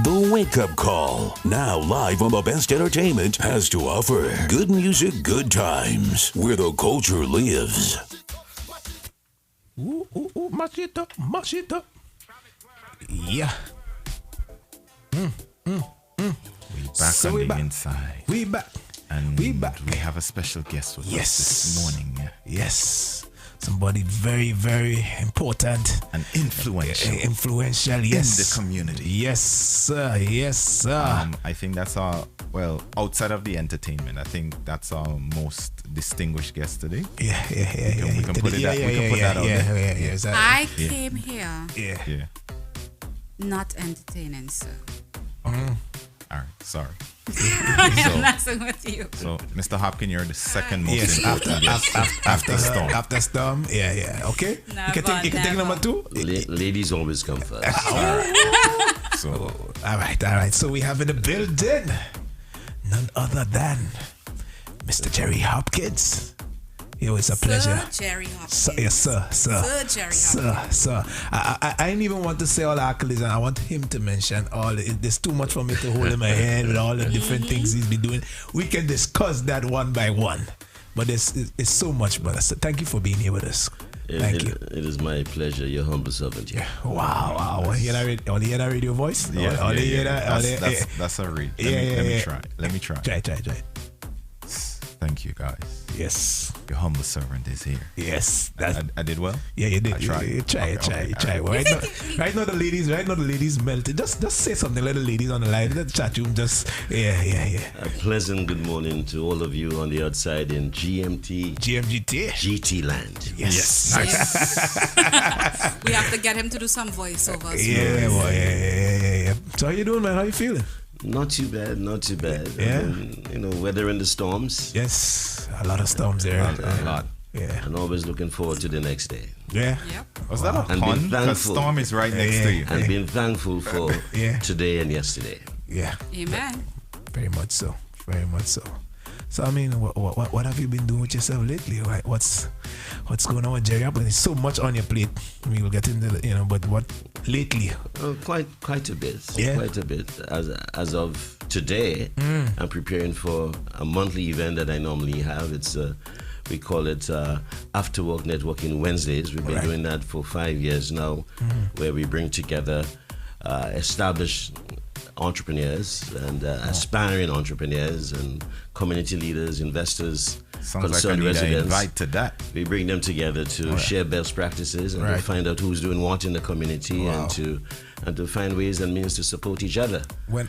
The Wake Up Call. Now live on the best entertainment has to offer. Good music, good times. Where the culture lives. Ooh, ooh, ooh, mash it up, mash it up. Yeah. We back So on we the back. inside. We back. And We back. we have a special guest with Yes. us this morning. Yes. Somebody very, very important. And influential Influential, in yes. the community. Yes, sir. Yes, sir. I think that's our, well, outside of the entertainment, I think that's our most distinguished guest today. Yeah. we can put it that- we can put that out there. Yeah, exactly. I came here Yeah. Yeah. not entertaining, sir. All right. Sorry. I'm messing with you. So, Mr. Hopkin, you're the second most Yes, important guest after Storm. After Storm, yeah. Okay, you can take Never. number two. Ladies always come first. So, All right. So we have in the building none other than Mr. Gerry Hopkins. It's a pleasure. Sir Gerry Hopkins. Yes, sir. Sir Gerry Hopkins. Sir. I didn't even want to say all the accolades, and I want him to mention all. There's too much for me to hold in my head with all the different things he's been doing. We can discuss that one by one, but it's so much, brother. So thank you for being here with us. Thank you. It is my pleasure, your humble servant. Yeah. Wow. Only hear that radio voice? Only hear that? That's a read. Let me try. Try. Thank you, guys. Yes. Your humble servant is here. Yes. I did well. Yeah, you did. I tried. You try. Okay. Right now the ladies melted. Just say something. Let the ladies on the line. Let the chat room just yeah. A pleasant good morning to all of you on the outside in Gmgt. GT land. Yes. We have to get him to do some voiceovers. Yeah. So how you doing, man? How you feeling? Not too bad. Yeah. Weather in the storms. Yes, a lot of storms there. A lot. Yeah. And always looking forward to the next day. Yeah. Yep. Was that a And pun? being Because thankful. Storm is right next to you. And being thankful for Yeah. today and yesterday. Yeah. Amen. Very much so. So I mean, what have you been doing with yourself lately? Like, what's going on with Gerry? There's so much on your plate. We will get into the, but what lately? Quite a bit. Yeah. Quite a bit. As of today, I'm preparing for a monthly event that I normally have. It's we call it After Work Networking Wednesdays. We've been doing that for 5 years now, where we bring together established entrepreneurs and aspiring entrepreneurs and community leaders, investors, Sounds like I concerned need an residents. invite to that. We bring them together to share best practices and to find out who's doing what in the community and to find ways and means to support each other. When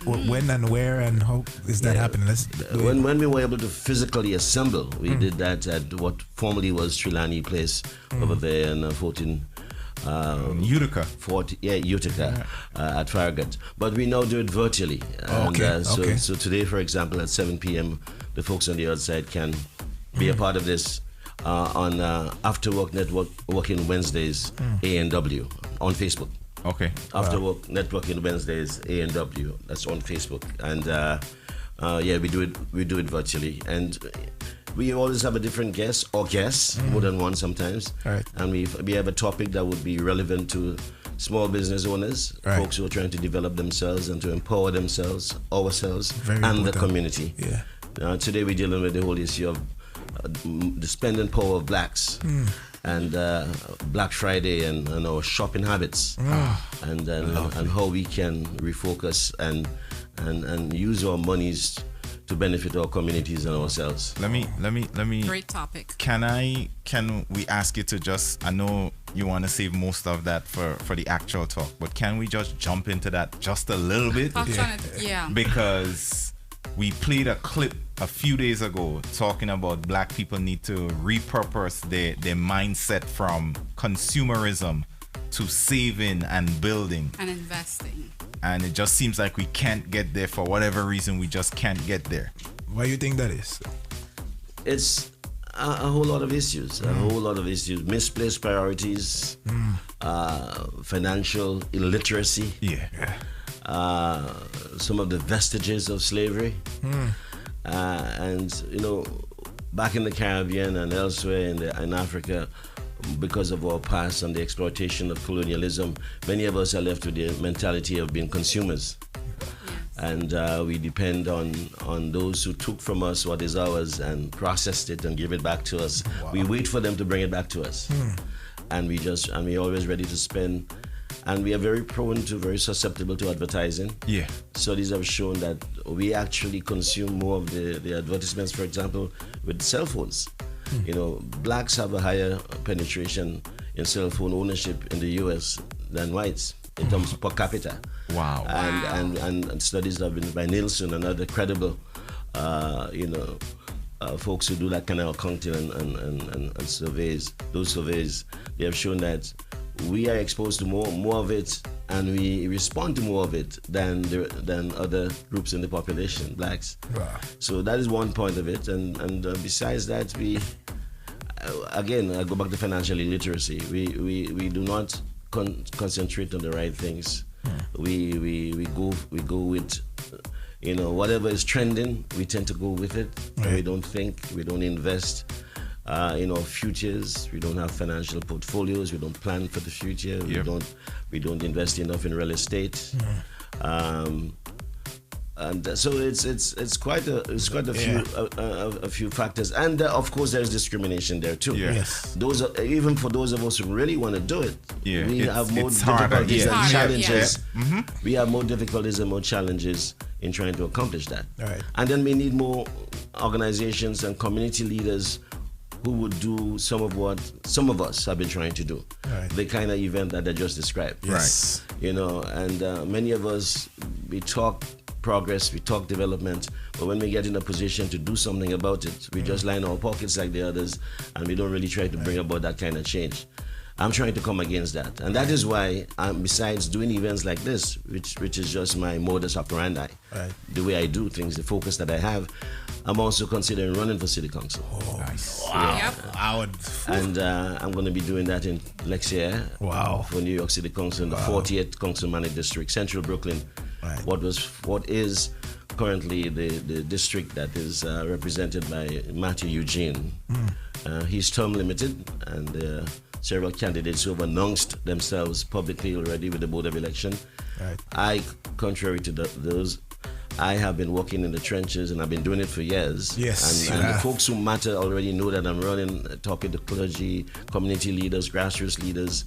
and where and how is that happening? Let's do it. When we were able to physically assemble, we did that at what formerly was Trilani Place over there in 14. Utica. Utica at Farragut. But we now do it virtually. And, so today, for example, at 7 p.m., the folks on the outside can be a part of this on After Work Networking Wednesdays A&W on Facebook. Okay. After Work Networking Wednesdays A&W. That's on Facebook. And we do it virtually. And we always have a different guest or guests, more than one sometimes. Right. And we have a topic that would be relevant to small business owners, folks who are trying to develop themselves and to empower themselves, ourselves, Very and important. the community. Yeah. Today we're dealing with the whole issue of the spending power of blacks and Black Friday and our shopping habits and how we can refocus and use our monies to benefit our communities and ourselves. Let me. Great topic. Can we ask you to just? I know you want to save most of that for the actual talk, but can we just jump into that just a little bit? Yeah. Because we played a clip a few days ago talking about black people need to repurpose their mindset from consumerism to saving and building And investing. and it just seems like we can't get there for whatever reason. We just can't get there. Why you think that is? It's a whole lot of issues. Misplaced priorities, financial illiteracy, some of the vestiges of slavery, and back in the Caribbean and elsewhere in Africa, because of our past and the exploitation of colonialism, many of us are left with the mentality of being consumers. And we depend on those who took from us what is ours and processed it and give it back to us. Wow. We wait for them to bring it back to us. And we're always ready to spend. And we are very very susceptible to advertising. Yeah. Studies have shown that we actually consume more of the advertisements, for example, with cell phones. You know, blacks have a higher penetration in cell phone ownership in the US than whites in terms of per capita. Wow. And studies have been by Nielsen and other credible, folks who do that kind of accounting and surveys. Those surveys, they have shown that we are exposed to more of it, and we respond to more of it than other groups in the population, blacks. Wow. So that is one point of it, and besides that, we again, I go back to financial illiteracy. We do not concentrate on the right things. We go with, whatever is trending, we tend to go with it. Right. We don't think, we don't invest in our futures. We don't have financial portfolios. We don't plan for the future. Yep. We don't invest enough in real estate. And so it's quite a few factors, and of course there's discrimination there too. Yes. Even for those of us who really want to do it, we have more difficulties and challenges. We have more difficulties and more challenges in trying to accomplish that. Right. And then we need more organizations and community leaders who would do some of what some of us have been trying to do. Right. The kind of event that I just described. Yes. Right. And many of us, we talk progress, we talk development, but when we get in a position to do something about it, we just line our pockets like the others, and we don't really try to bring about that kind of change. I'm trying to come against that, and that is why, besides doing events like this, which is just my modus operandi, the way I do things, the focus that I have, I'm also considering running for city council. Oh, nice! Wow! Yeah. And I'm going to be doing that in next year. Wow! For New York City Council in the 40th Council Managed District, Central Brooklyn. Right. What is currently the district that is represented by Matthew Eugene. He's term limited, and several candidates who have announced themselves publicly already with the Board of Election. Right. Contrary to those, I have been working in the trenches, and I've been doing it for years. Yes. And the folks who matter already know that I'm running, talking to clergy, community leaders, grassroots leaders,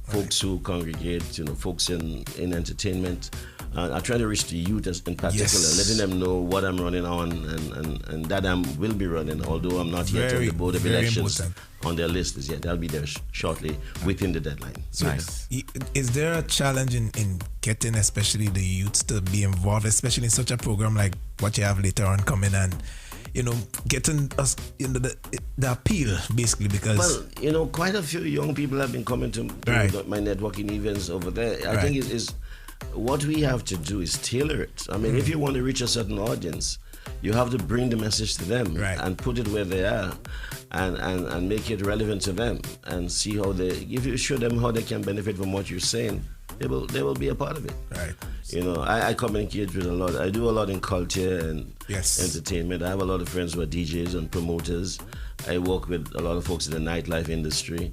folks who congregate, folks in entertainment. I try to reach the youth in particular, letting them know what I'm running on and that I will be running, although I'm not yet on the Board of Elections on their list as yet. I'll be there shortly within the deadline. So nice. Is there a challenge in getting especially the youths to be involved, especially in such a program like what you have later on coming, and getting us the appeal, basically? Because quite a few young people have been coming to my networking events over there. I think is what we have to do is tailor it. I mean, if you want to reach a certain audience, you have to bring the message to them and put it where they are, and make it relevant to them, and see how if you show them how they can benefit from what you're saying, they will be a part of it. Right. I communicate with a lot. I do a lot in culture and entertainment. I have a lot of friends who are DJs and promoters. I work with a lot of folks in the nightlife industry.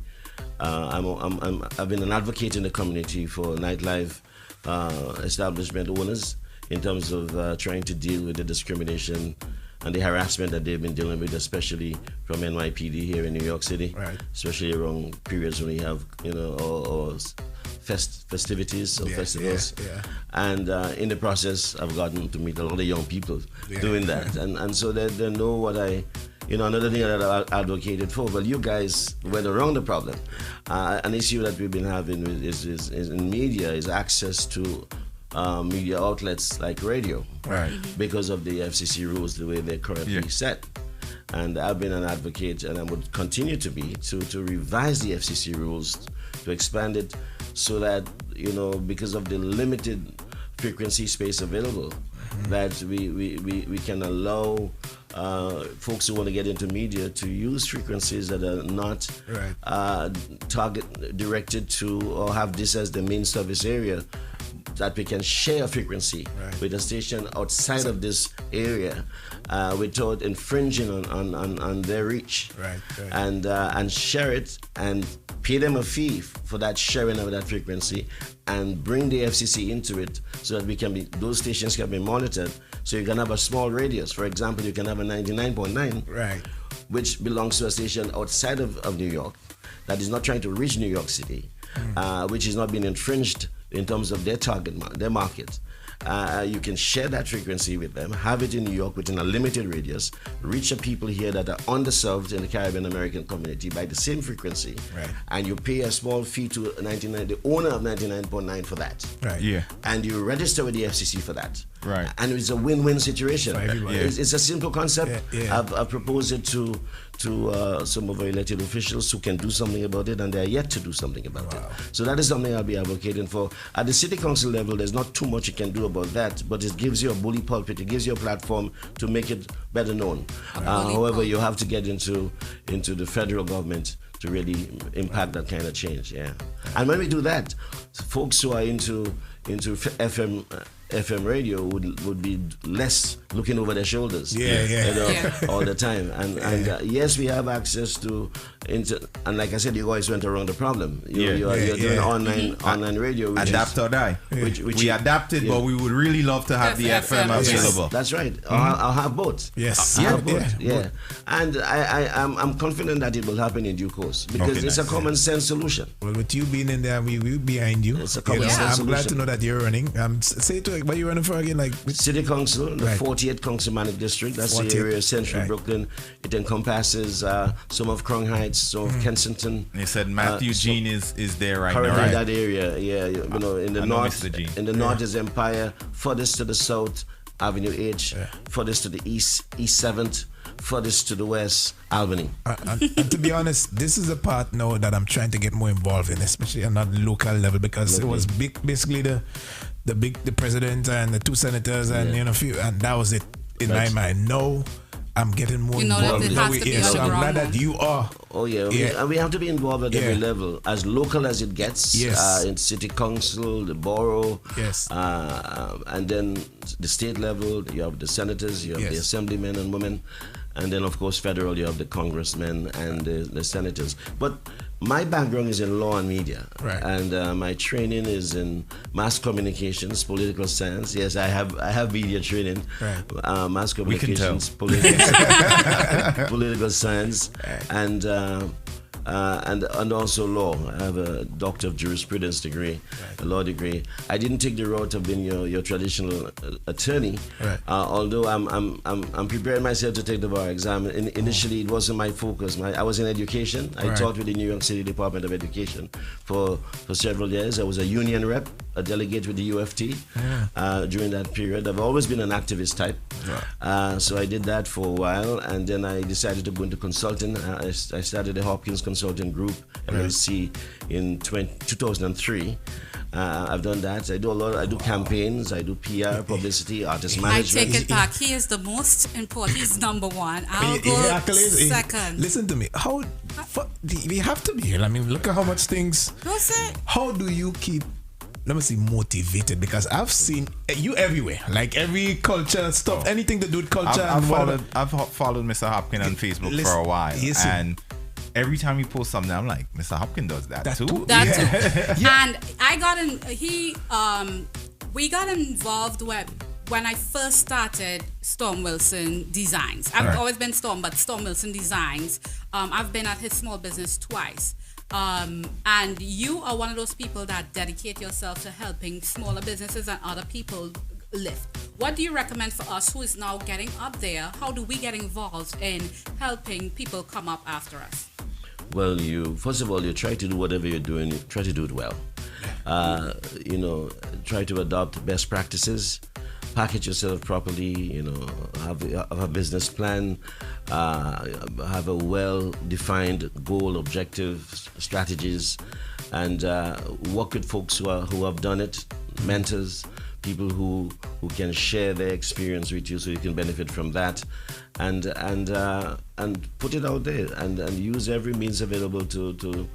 I've been an advocate in the community for nightlife establishment owners in terms of trying to deal with the discrimination and the harassment that they've been dealing with, especially from NYPD here in New York City, especially around periods when we have, or festivities or festivals. And in the process, I've gotten to meet a lot of young people doing that. And so they know what another thing that I advocated for, well, you guys went around the problem. An issue that we've been having is in media is access to media outlets like radio, because of the FCC rules, the way they're currently set. And I've been an advocate, and I would continue to be, to revise the FCC rules, to expand it so that, because of the limited frequency space available, that we can allow folks who want to get into media to use frequencies that are not target directed to, or have this as the main service area, that we can share a frequency with a station outside of this area without infringing on their reach, and share it and pay them a fee for that sharing of that frequency, and bring the FCC into it so that those stations can be monitored. So you can have a small radius. For example, you can have a 99.9, Right. which belongs to a station outside of New York that is not trying to reach New York City, which is not being infringed in terms of their their market. You can share that frequency with them, have it in New York within a limited radius, reach the people here that are underserved in the Caribbean American community by the same frequency, Right. and you pay a small fee to the owner of 99.9 for that. Right. Yeah. And you register with the FCC for that. Right. And it's a win-win situation. For everybody. It's a simple concept. Yeah, yeah. I've proposed it to some of our elected officials who can do something about it, and they're yet to do something about it. So that is something I'll be advocating for. At the city council level, there's not too much you can do about that, but it gives you a bully pulpit. It gives you a platform to make it better known. However, you have to get into the federal government to really impact that kind of change. Yeah. And when we do that, folks who are into FM radio would be less looking over their shoulders. All the time. And yes, we have access to and like I said, you guys went around the problem. You're doing online radio. Adapt or die. We adapted, but we would really love to have the FM available. That's right. I'll have both. Yes. I'll have both. Yeah. And I'm confident that it will happen in due course because it's a common sense solution. Well, with you being in there, we're behind you. It's a common sense I'm glad to solution. know that you're running. Say to what you running for again? Like City Council, the Right. 48th Council Managed District. That's 48th, the area of central right. Brooklyn. It encompasses some of Crown Heights, some of Kensington. They said Matthew Jean is there right now, Currently right? that area, in the I know north. Mr. G. In the north is Empire. Furthest to the south, Avenue H. Furthest to the east, East 7th. Furthest to the west, Albany. and to be honest, this is the part now that I'm trying to get more involved in, especially on that local level, because it was basically the president and the 2 senators and few, and that was it in my mind. No, I'm getting more involved. That it has to be So I'm on the glad ground that you are. Oh yeah, we have to be involved at every level, as local as it gets. Yes. In city council, the borough. Yes. And then the state level, you have the senators, you have the assemblymen and women, and then of course federal, you have the congressmen and the senators. But my background is in law and media, Right. and my training is in mass communications, political science. Yes, I have media training, Right. mass We can tell. communications, political science, and also law. I have a Doctor of Jurisprudence degree, a law degree. I didn't take the route of being your traditional attorney, Right. although I'm preparing myself to take the bar exam. Initially, it wasn't my focus. I was in education. I Right. taught with the New York City Department of Education for several years. I was a union rep, a delegate with the UFT during that period. I've always been an activist type. So I did that for a while, and then I decided to go into consulting. I started the Hopkins Consulting Group, LLC, in 2003. I've done that. I do campaigns, I do PR, publicity, artist I management. take it back. He is the most important. He's number one. I'll go second. Listen to me. We have to be here. I mean, look at how much things. What's it? How do you keep, let me see, motivated? Because I've seen you everywhere, like every culture stuff, anything to do with culture. I've and followed Mr. Hopkin on Facebook for a while, and every time he posts something, I'm like, Mr. Hopkin does that too. That too. And I got in. We got involved when I first started Storm Wilson Designs. I've always been Storm, but Storm Wilson Designs. I've been at his small business twice. And you are one of those people that dedicate yourself to helping smaller businesses and other people lift. What do you recommend for us who is now getting up there? How do we get involved in helping people come up after us? Well, first of all, you try to do whatever you're doing, you try to do it well. Try to adopt best practices, package yourself properly, have a business plan, have a well-defined goal, objective, strategies, and work with folks who have done it, mentors, people who can share their experience with you so you can benefit from that, and put it out there and use every means available to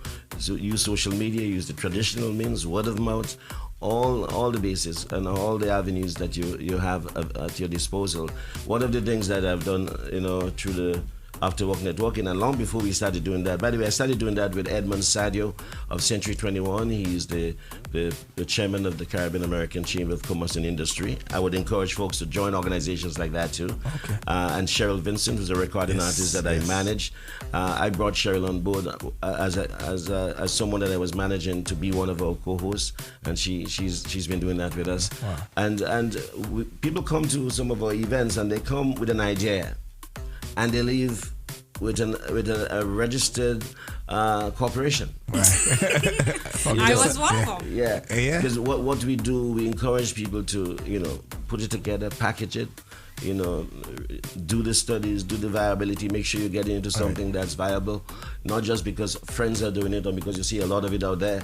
use social media, use the traditional means, word of mouth, all the bases and all the avenues that you have at your disposal. One of the things that I've done, through After Work Networking, and long before we started doing that. By the way, I started doing that with Edmund Sadio of Century 21. He's the chairman of the Caribbean American Chamber of Commerce and Industry. I would encourage folks to join organizations like that too. Okay. And Cheryl Vincent, who's a recording artist that I manage. I brought Cheryl on board as someone that I was managing to be one of our co-hosts, and she's been doing that with us. Wow. And people come to some of our events and they come with an idea, and they leave with a registered corporation. I was welcome. Yeah, Yeah. because what we do, we encourage people to put it together, package it, do the studies, do the viability, make sure you get into something that's viable, not just because friends are doing it or because you see a lot of it out there.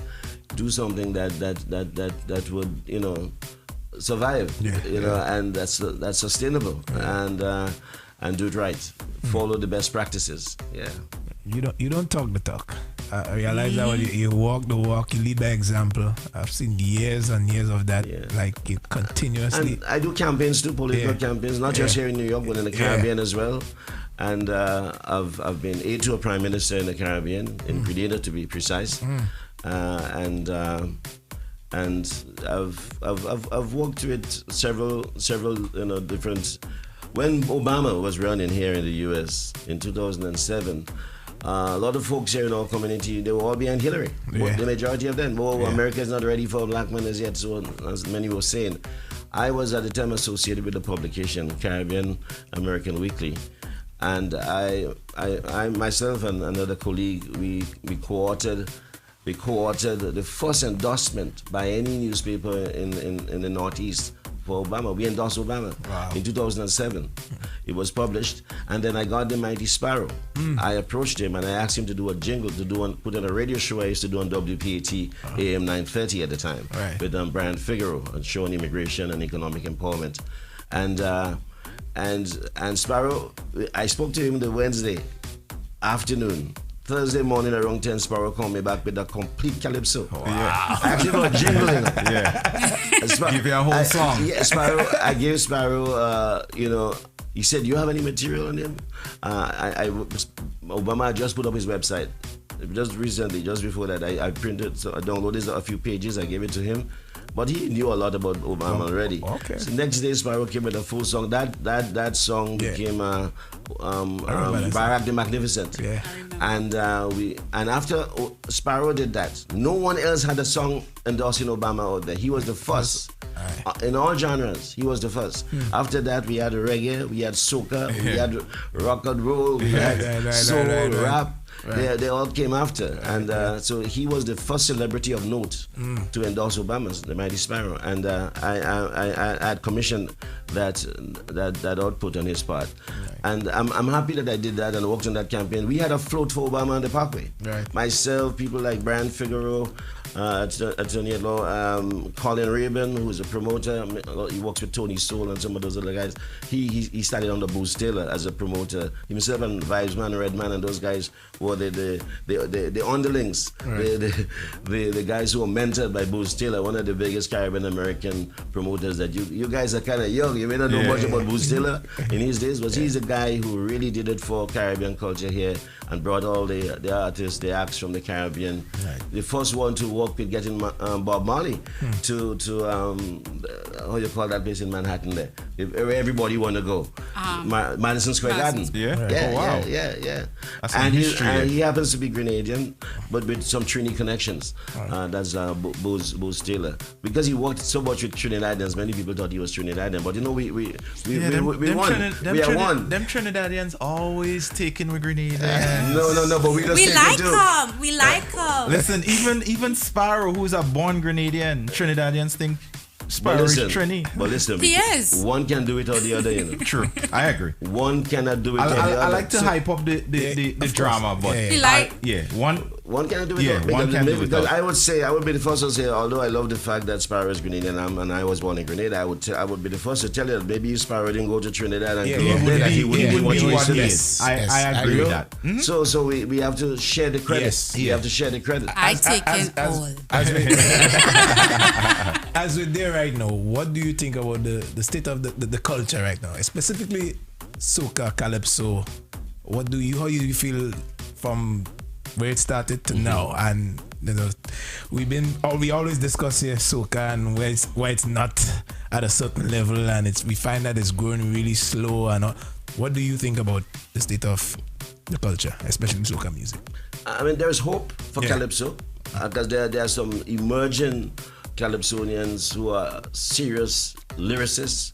Do something that would survive, and that's sustainable, and do it right. Follow the best practices. Yeah. You don't talk the talk. I realize that when you walk the walk, you lead by example. I've seen years and years of that, like you continuously. And I do campaigns too, political campaigns, not just here in New York, but in the Caribbean as well. And I've been aide to a prime minister in the Caribbean, in Grenada to be precise. And I've worked with several different. When Obama was running here in the U.S. in 2007, a lot of folks here in our community, they were all behind Hillary. The majority of them. America is not ready for a black man as yet, so as many were saying. I was at the time associated with the publication Caribbean American Weekly, and I myself and another colleague, we co-authored the first endorsement by any newspaper in the Northeast for Obama. We endorsed Obama in 2007. It was published, and then I got the Mighty Sparrow. I approached him and I asked him to do a jingle, put on a radio show I used to do on WPAT AM 930 at the time with Brian Figaro, a show on immigration and economic empowerment. And Sparrow, I spoke to him the Wednesday afternoon. Thursday morning around 10, Sparrow called me back with a complete calypso. Wow. I actually got a jingle in it. Give you a whole song. Sparrow. I gave Sparrow, he said, you have any material on him? Obama just put up his website. Just recently, just before that, I printed, so I downloaded a few pages, I gave it to him. But he knew a lot about Obama already. Okay. So next day, Sparrow came with a full song. That song became Barack the Magnificent. Yeah. And after Sparrow did that, no one else had a song endorsing Obama out there. He was the first. In all genres, he was the first. After that, we had reggae, we had soca, we had rock and roll, we had soul, rap. They all came after, and so he was the first celebrity of note to endorse Obama's The Mighty Sparrow, and I had commissioned that output on his part, and I'm happy that I did that and worked on that campaign. We had a float for Obama on the Parkway. Myself, people like Brian Figaro, attorney at law, Colin Rabin, who's a promoter. He works with Tony Soul and some of those other guys. He started under Bruce Taylor as a promoter. Himself and Vibesman, Redman, and those guys were the underlings, the guys who were mentored by Bruce Taylor, one of the biggest Caribbean American promoters. That you guys are kind of young. You may not know much about Bruce Taylor in his days, but he's a guy who really did it for Caribbean culture here and brought all the artists, the acts from the Caribbean. The first one to work with getting Bob Marley to how you call that place in Manhattan there, where everybody want to go, Madison Square Garden. Yeah. And he happens to be Grenadian, but with some Trini connections. That's Booz Taylor, because he worked so much with Trinidadians. Many people thought he was Trinidadian, but we won. We are one. Them Trinidadians always taking with Grenadians. No, but we like them. We like them. Listen, even Sparrow, who's a born Grenadian, Trinidadians think Sparrow is Trini. But listen, he is. One can do it or the other, True, I agree. One cannot do it or the other. I like to hype up the drama, but one cannot do it. One can do it. Because I would be the first to say, although I love the fact that Sparrow is Grenadian and I was born in Grenada, I would be the first to tell you that maybe if Sparrow didn't go to Trinidad and grow up there, that he wouldn't be what he is today. I agree with that. So we have to share the credit. We have to share the credit. I take it all. As we're there right now, what do you think about the state of the culture right now, specifically soca, calypso? how do you feel from where it started to now? And we always discuss here soca and why it's not at a certain level, and we find that it's growing really slow. And what do you think about the state of the culture, especially soca music? I mean, there's hope for Calypso, because there are some emerging Calypsonians who are serious lyricists,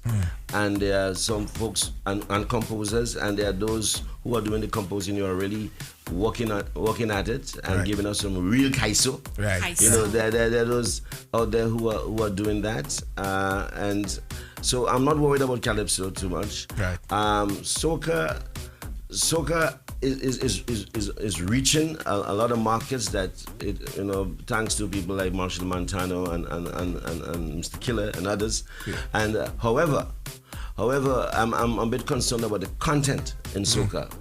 and there are some folks and composers, and there are those who are doing the composing who are really working at it and giving us some real kaiso. Right. You know, there are those out there who are doing that, and so I'm not worried about Calypso too much. Right. Soca is reaching a lot of markets that thanks to people like Marshall Montano and Mr. Killer and others. Yeah. And however, I'm a bit concerned about the content in soca.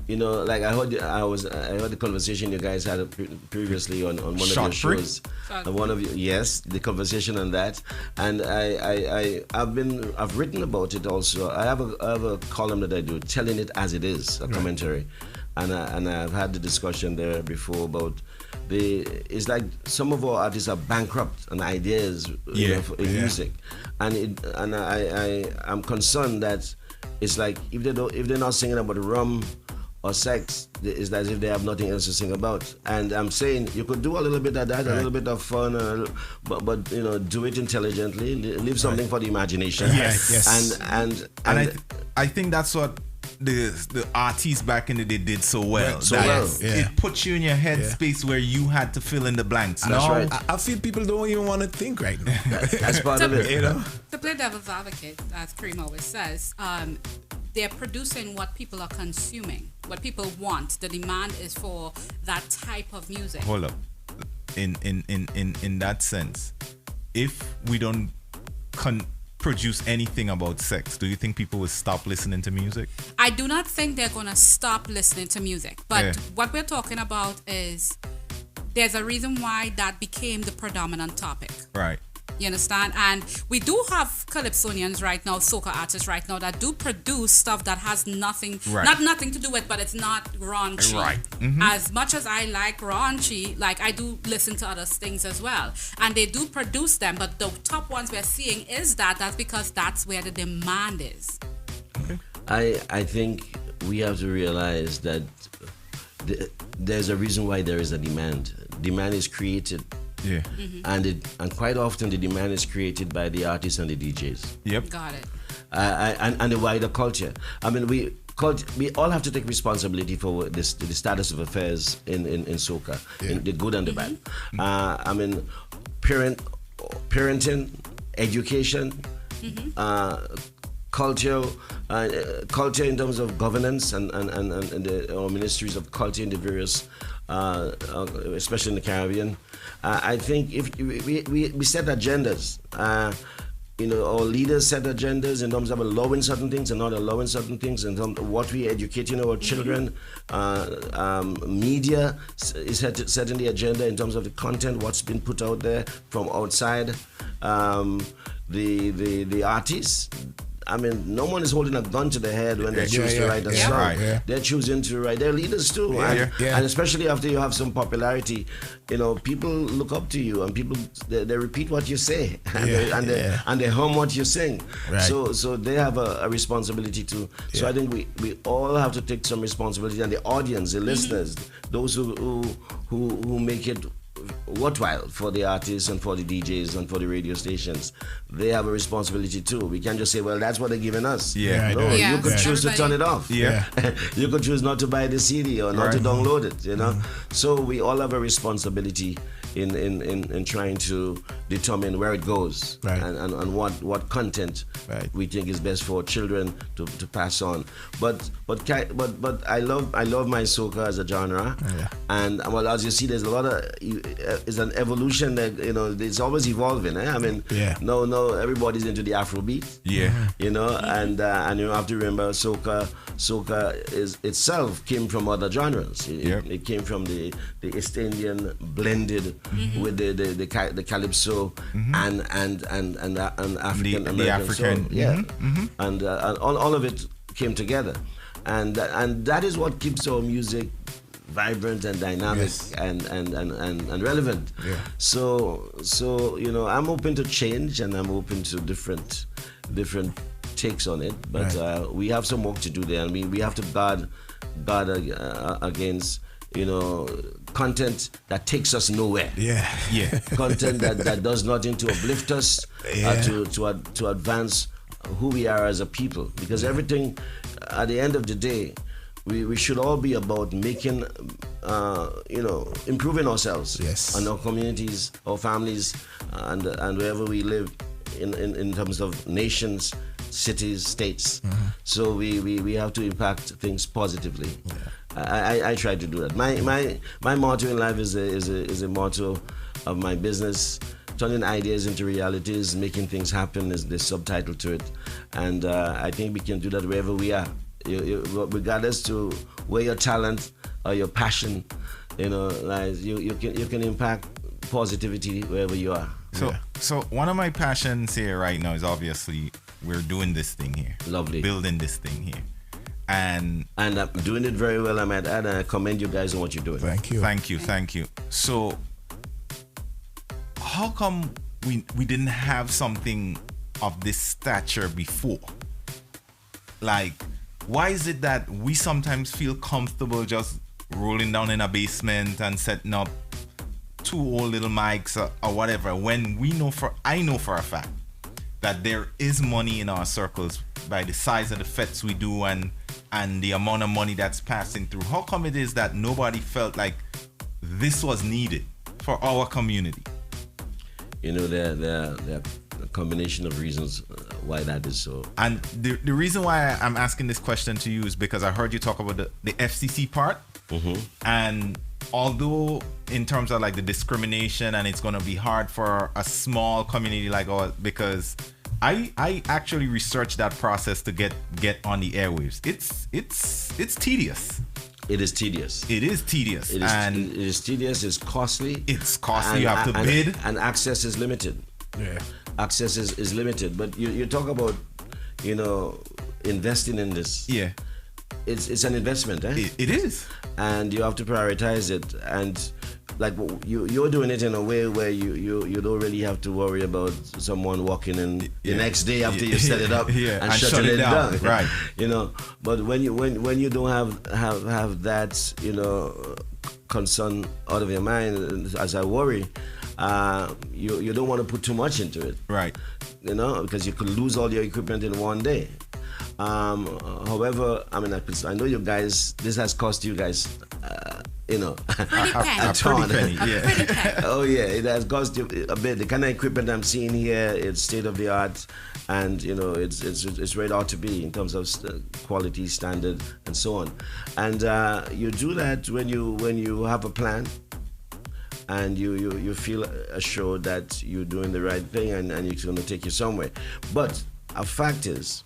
Like I heard the conversation you guys had previously on one of your shows. The conversation on that, and I've written about it also. I have a column that I do, telling it as it is, a commentary, and I've had the discussion there before about it's like some of our artists are bankrupt on ideas in music, and I'm concerned that it's like if they're not singing about rum or sex, it's as if they have nothing else to sing about. And I'm saying you could do a little bit of that, a little bit of fun, but do it intelligently. Leave something for the imagination. Yes. And I think that's what the artists back in the day did so well. It puts you in your head space where you had to fill in the blanks. That's right. I feel people don't even want to think right now. That's part of it. To play devil's advocate, as Kareem always says, they're producing what people are consuming, what people want. The demand is for that type of music. Hold up. In that sense, if we don't produce anything about sex, do you think people will stop listening to music? I do not think they're going to stop listening to music. But what we're talking about is there's a reason why that became the predominant topic. Right. You understand? And we do have Calypsonians right now, soca artists right now, that do produce stuff that has nothing to do with, but it's not raunchy. Right. As much as I like raunchy, like I do listen to other things as well. And they do produce them, but the top ones we're seeing is that's because that's where the demand is. Okay. I think we have to realize that there's a reason why there is a demand. Demand is created. Yeah. And quite often the demand is created by the artists and the DJs. Yep. Got it. And the wider culture. I mean, we all have to take responsibility for the status of affairs in soca, in the good and the bad. I mean, parenting, education, culture in terms of governance and our ministries of culture in the various, especially in the Caribbean. I think if we set agendas, our leaders set agendas in terms of allowing certain things and not allowing certain things, in terms of what we educating our children. Media is setting the agenda in terms of the content, what's been put out there from outside. The artists. I mean, no one is holding a gun to the head when they choose to write a song. Right. They're choosing to write. They're leaders too, and especially after you have some popularity, people look up to you, and people they repeat what you say, and they hum what you sing. Right. So they have a responsibility too. So I think we all have to take some responsibility, and the audience, the listeners, those who make it worthwhile for the artists and for the DJs and for the radio stations, they have a responsibility too. We can't just say, well, that's what they're giving us. You could choose to turn it off. You could choose not to buy the CD or not to download it. So we all have a responsibility in trying to determine where it goes, and what content we think is best for children to pass on. But I love my soca as a genre, and well, as you see, there's a lot of it's an evolution that it's always evolving. I mean, no, everybody's into the Afrobeat. And you have to remember soca is itself came from other genres. It came from the East Indian blended with the calypso and African American soul. And all of it came together. and that is what keeps our music vibrant and dynamic, Yes. and relevant. Yeah. So I'm open to change, and I'm open to different takes on it, but we have some work to do there, and we have to guard against content that takes us nowhere. Yeah. Content that does nothing to uplift us, to advance who we are as a people, because everything at the end of the day, we should all be about making improving ourselves, Yes. and our communities, our families, and wherever we live in terms of nations, cities, states. So we have to impact things positively. I try to do that. My motto in life is a motto of my business: turning ideas into realities, making things happen is the subtitle to it. And I think we can do that wherever we are. Regardless to where your talent or your passion, you can impact positivity wherever you are. So one of my passions here right now is obviously we're doing this thing here. Lovely. Building this thing here. And I'm doing it very well, I might add, and I commend you guys on what you're doing. Thank you. Thank you. So how come we didn't have something of this stature before? Like, why is it that we sometimes feel comfortable just rolling down in a basement and setting up 2 old little mics or whatever, when I know for a fact that there is money in our circles by the size of the fets we do and the amount of money that's passing through? How come it is that nobody felt like this was needed for our community? There are a combination of reasons why that is so. And the reason why I'm asking this question to you is because I heard you talk about the FCC part. And although in terms of like the discrimination, and it's going to be hard for a small community like ours, because I actually researched that process to get on the airwaves. It's tedious. It is tedious. It is tedious. It is tedious. It's costly. It's costly. You have to bid, and access is limited. Yeah. Access is limited. But you talk about investing in this. Yeah. It's an investment, eh? It is. And you have to prioritize it. And like you're doing it in a way where you don't really have to worry about someone walking in the next day after you set it up and shutting it down. Right. But when you don't have that concern out of your mind, as I worry, you don't want to put too much into it. Right. Because you could lose all your equipment in one day. However, I mean, I know you guys. This has cost you guys, Pretty a ton. Pretty penny. Oh yeah, it has cost you a bit. The kind of equipment I'm seeing here, it's state of the art, and it's where it ought to be in terms of quality standard and so on. And you do that when you have a plan, and you feel assured that you're doing the right thing, and it's going to take you somewhere. But a fact is,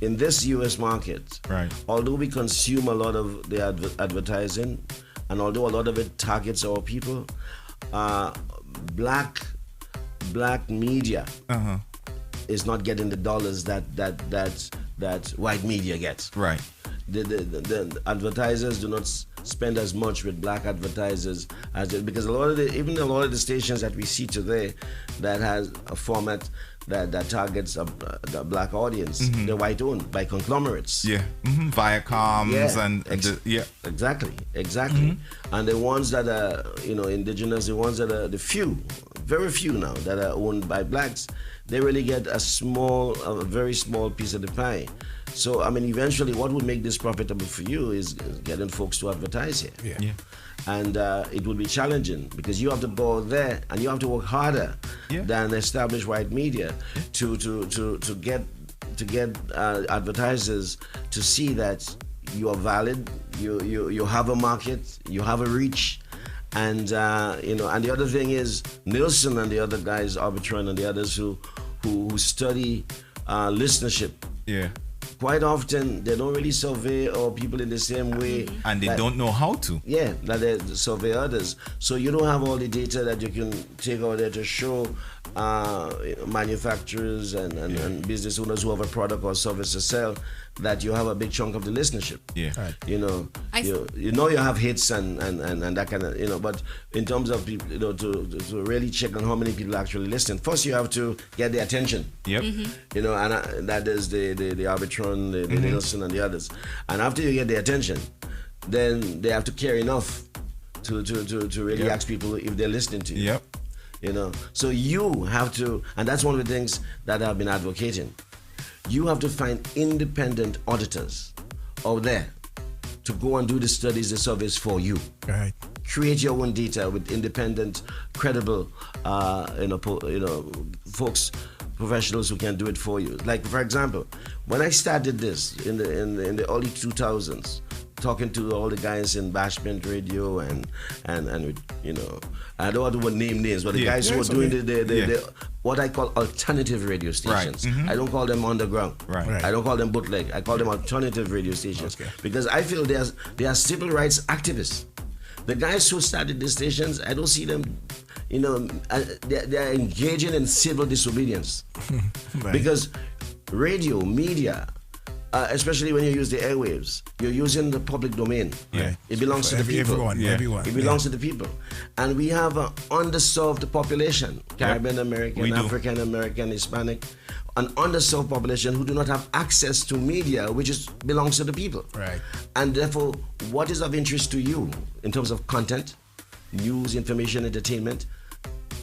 in this U.S. market, right, although we consume a lot of the advertising, and although a lot of it targets our people, black media is not getting the dollars that white media gets. Right. The advertisers do not spend as much with black advertisers because a lot of the stations that we see today that has a format that targets the black audience, they're white owned by conglomerates. Yeah. Viacoms and Exactly. And the ones that are indigenous, the ones that are the few, very few now that are owned by blacks, they really get a very small piece of the pie. So I mean, eventually, what would make this profitable for you is getting folks to advertise here. Yeah. And it will be challenging because you have to go there and you have to work harder than established white media to get advertisers to see that you are valid, you have a market, you have a reach. And and the other thing is Nielsen and the other guys, Arbitron and the others who study listenership. Yeah. Quite often they don't really survey our people in the same way, and they don't know how to. Yeah, that they survey others. So you don't have all the data that you can take out there to show manufacturers and business owners who have a product or service to sell, that you have a big chunk of the listenership. Yeah. Right. You know, you have hits and that kind of, you know, but in terms of people, you know, to really check on how many people actually listen, first you have to get their attention. Yep. You know, and that is the Arbitron, the Nielsen, and the others. And after you get their attention, then they have to care enough to really ask people if they're listening to you. Yep. You know, so you have to, and that's one of the things that I've been advocating. You have to find independent auditors out there to go and do the studies, the surveys for you. Right. Create your own data with independent, credible, folks, professionals who can do it for you. Like, for example, when I started this in the early 2000s, talking to all the guys in Bashment Radio and you know, I don't want to name names, but the guys who are doing the what I call alternative radio stations. Right. I don't call them underground. Right. I don't call them bootleg. I call them alternative radio stations because I feel they are civil rights activists. The guys who started these stations, I don't see them, you know, they are engaging in civil disobedience. Because radio, media, especially when you use the airwaves, you're using the public domain. Yeah. It belongs to the people. Everyone. It belongs to the people. And we have an underserved population, Caribbean American, African American, Hispanic, an underserved population who do not have access to media, which belongs to the people. Right. And therefore, what is of interest to you in terms of content, news, information, entertainment,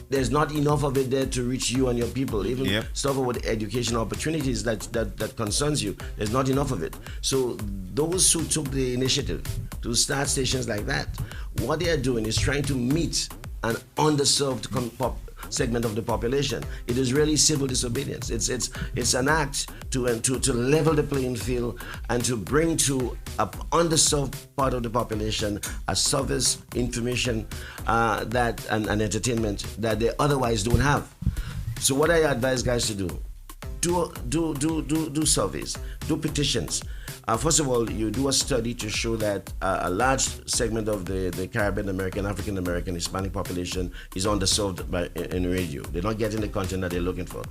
there's not enough of it there to reach you and your people. Even stuff about educational opportunities that concerns you, there's not enough of it. So those who took the initiative to start stations like that, what they are doing is trying to meet an underserved segment of the population. It is really civil disobedience. It's an act to level the playing field and to bring to an underserved part of the population a service, information, that and entertainment that they otherwise don't have. So what I advise guys to do surveys, do petitions. First of all, you do a study to show that a large segment of the Caribbean American, African American, Hispanic population is underserved in radio. They're not getting the content that they're looking for.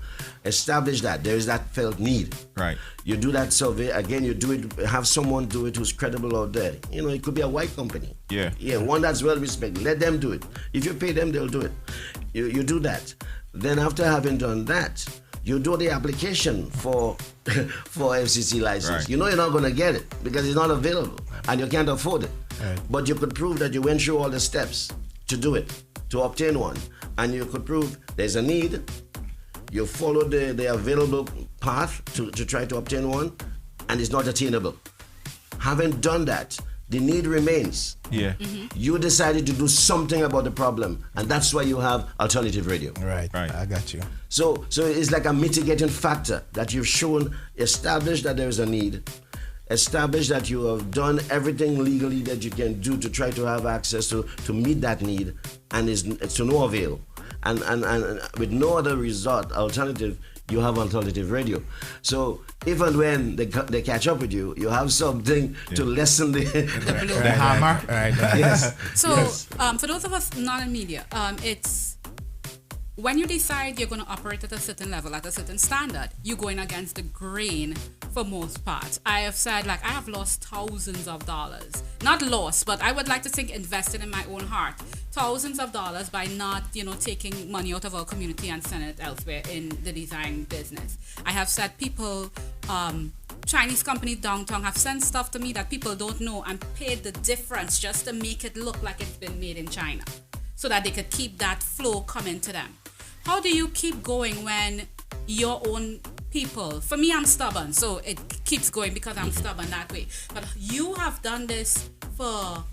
Establish that there is that felt need. Right. You do that survey again. You do it. Have someone do it who's credible out there. You know, it could be a white company. Yeah, one that's well respected. Let them do it. If you pay them, they'll do it. You do that. Then after having done that, you do the application for FCC license. Right. You know you're not going to get it because it's not available and you can't afford it. Right. But you could prove that you went through all the steps to do it, to obtain one. And you could prove there's a need, you follow the available path to try to obtain one, and it's not attainable. Having done that, the need remains. Yeah. You decided to do something about the problem, and that's why you have alternative radio. Right. I got you. So it's like a mitigating factor that you've shown, established that there is a need, established that you have done everything legally that you can do to try to have access to meet that need, and it's to no avail. And with no other result, alternative, you have alternative radio. So if and when they catch up with you, you have something to lessen the hammer. Right. Yes. So for those of us not in media, it's when you decide you're going to operate at a certain level, at a certain standard, you're going against the grain for most parts. I have said, like, I have lost thousands of dollars. Not lost, but I would like to think invested in my own heart. Thousands of dollars by not, taking money out of our community and sending it elsewhere in the design business. I have said people, Chinese companies downtown have sent stuff to me that people don't know and paid the difference just to make it look like it's been made in China so that they could keep that flow coming to them. How do you keep going when your own people, for me, I'm stubborn, so it keeps going because I'm stubborn that way. But you have done this for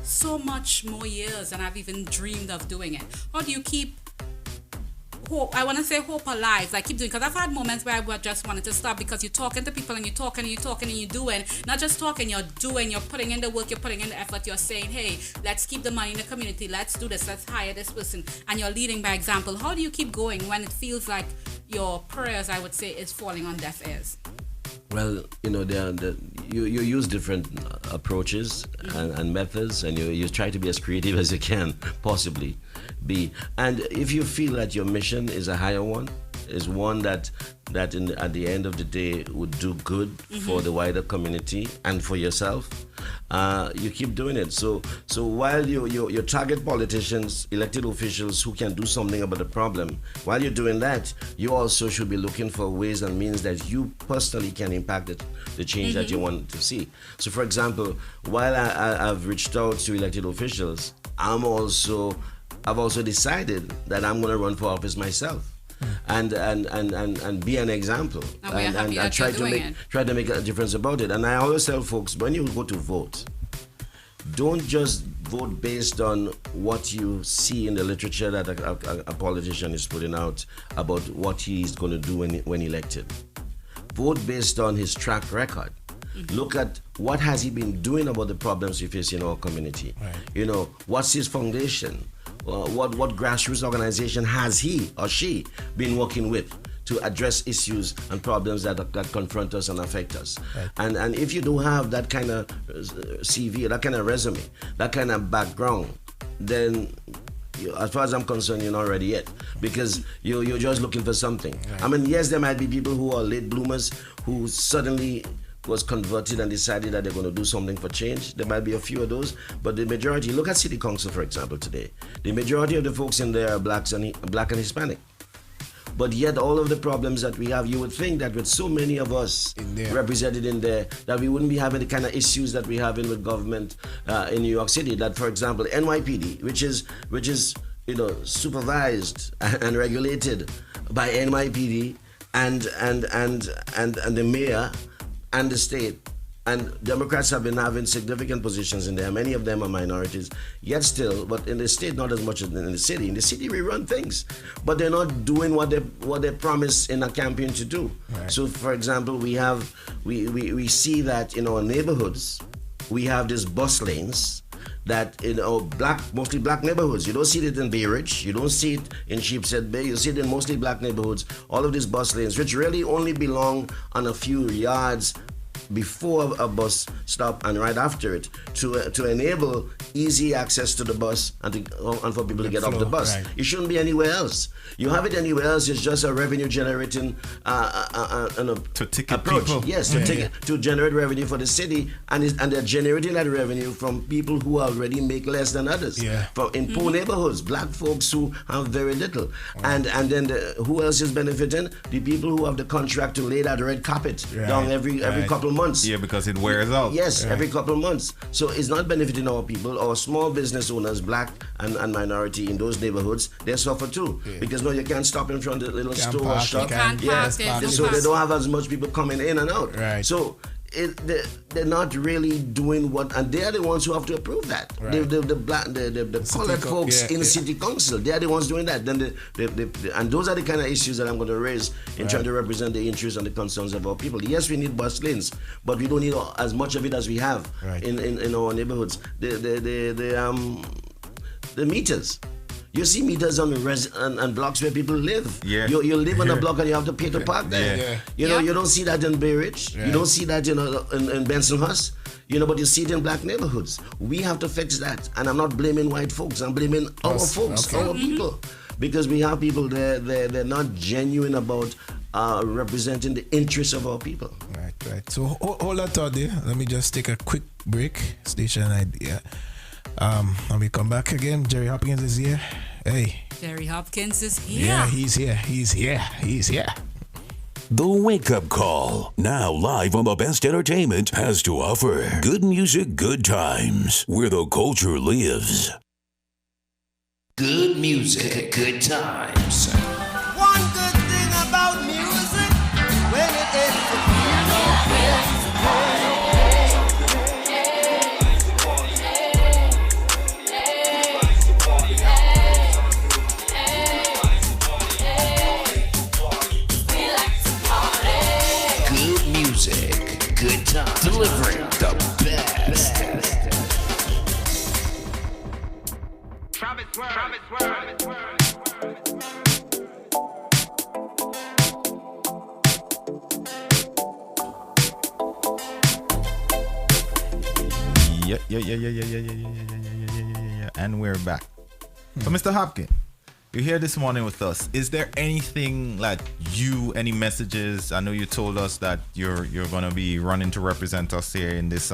so much more years than I've even dreamed of doing it. How do you keep hope, I want to say hope alive, like keep doing, because I've had moments where I just wanted to stop because you're talking to people and you're talking and you're talking and you're doing, not just talking, you're doing, you're putting in the work, you're putting in the effort, you're saying, hey, let's keep the money in the community, let's do this, let's hire this person, and you're leading by example. How do you keep going when it feels like your prayers, I would say, is falling on deaf ears? Well, you use different approaches and methods, and you try to be as creative as you can possibly be. And if you feel that your mission is a higher one, is one that at the end of the day would do good for the wider community and for yourself, you keep doing it. So while you target politicians, elected officials who can do something about the problem, while you're doing that, you also should be looking for ways and means that you personally can impact the change that you want to see. So for example, while I've reached out to elected officials, I've also decided that I'm going to run for office myself. And be an example, and try to make a difference about it. And I always tell folks, when you go to vote, don't just vote based on what you see in the literature that a politician is putting out about what he's going to do when elected. Vote based on his track record. Look at what has he been doing about the problems we face in our community. Right. What's his foundation? What grassroots organization has he or she been working with to address issues and problems that confront us and affect us? Right. And if you don't have that kind of CV, that kind of resume, that kind of background, then as far as I'm concerned, you're not ready yet, because you're just looking for something. Right. I mean, yes, there might be people who are late bloomers who suddenly was converted and decided that they're going to do something for change. There might be a few of those, but the majority, look at City Council, for example, today. The majority of the folks in there are black and Hispanic. But yet all of the problems that we have, you would think that with so many of us represented in there, that we wouldn't be having the kind of issues that we have in with government in New York City. That, for example, NYPD, which is supervised and regulated by NYPD and the mayor and the state, and Democrats have been having significant positions in there. Many of them are minorities, yet still, but in the state, not as much as in the city. In the city, we run things, but they're not doing what they promise in a campaign to do. Right. So, for example, we see that in our neighborhoods, we have these bus lanes that in our mostly black neighborhoods. You don't see it in Bay Ridge, you don't see it in Sheepshead Bay, you see it in mostly black neighborhoods. All of these bus lanes, which really only belong on a few yards before a bus stop and right after it, to enable easy access to the bus and for people to get off the bus. Right. It shouldn't be anywhere else. You have it anywhere else, it's just a revenue generating to ticket approach. People. Yes, to generate revenue for the city, and they're generating that revenue from people who already make less than others. Yeah. In poor neighborhoods, black folks who have very little. Right. And then who else is benefiting? The people who have the contract to lay that red carpet down every couple of months. Yeah, because it wears out. Yes, every couple of months. So it's not benefiting our people. Our small business owners, black and minority in those neighborhoods, they suffer too. Yeah. Because no, you can't stop in front of the little store or shop. So they don't have as much people coming in and out. Right. So they're not really doing what, and they are the ones who have to approve that. Right. The colored folks in the city council, they are the ones doing that. Then and those are the kind of issues that I'm going to raise in trying to represent the interests and the concerns of our people. Yes, we need bus lanes, but we don't need as much of it as we have in our neighborhoods. The meters. You see meters on the blocks where people live. Yeah. You live on a block and you have to pay to park there. Yeah. You don't see that in Bay Ridge. Right. You don't see that in Bensonhurst. But you see it in black neighborhoods. We have to fix that. And I'm not blaming white folks. I'm blaming our folks, our people. Because we have people they're not genuine about representing the interests of our people. Right. So hold that thought there. Let me just take a quick break. Station idea. When we come back again, Gerry Hopkins is here. Hey. Gerry Hopkins is here. Yeah, he's here. The Wake Up Call, now live on the best entertainment has to offer. Good music, good times, where the culture lives. Good music, good times. One good thing about music, when it is good time, delivering the best. Yeah. And we're back. So, Mr. Hopkin, you're here this morning with us. Is there anything like any messages? I know you told us that you're gonna be running to represent us here in this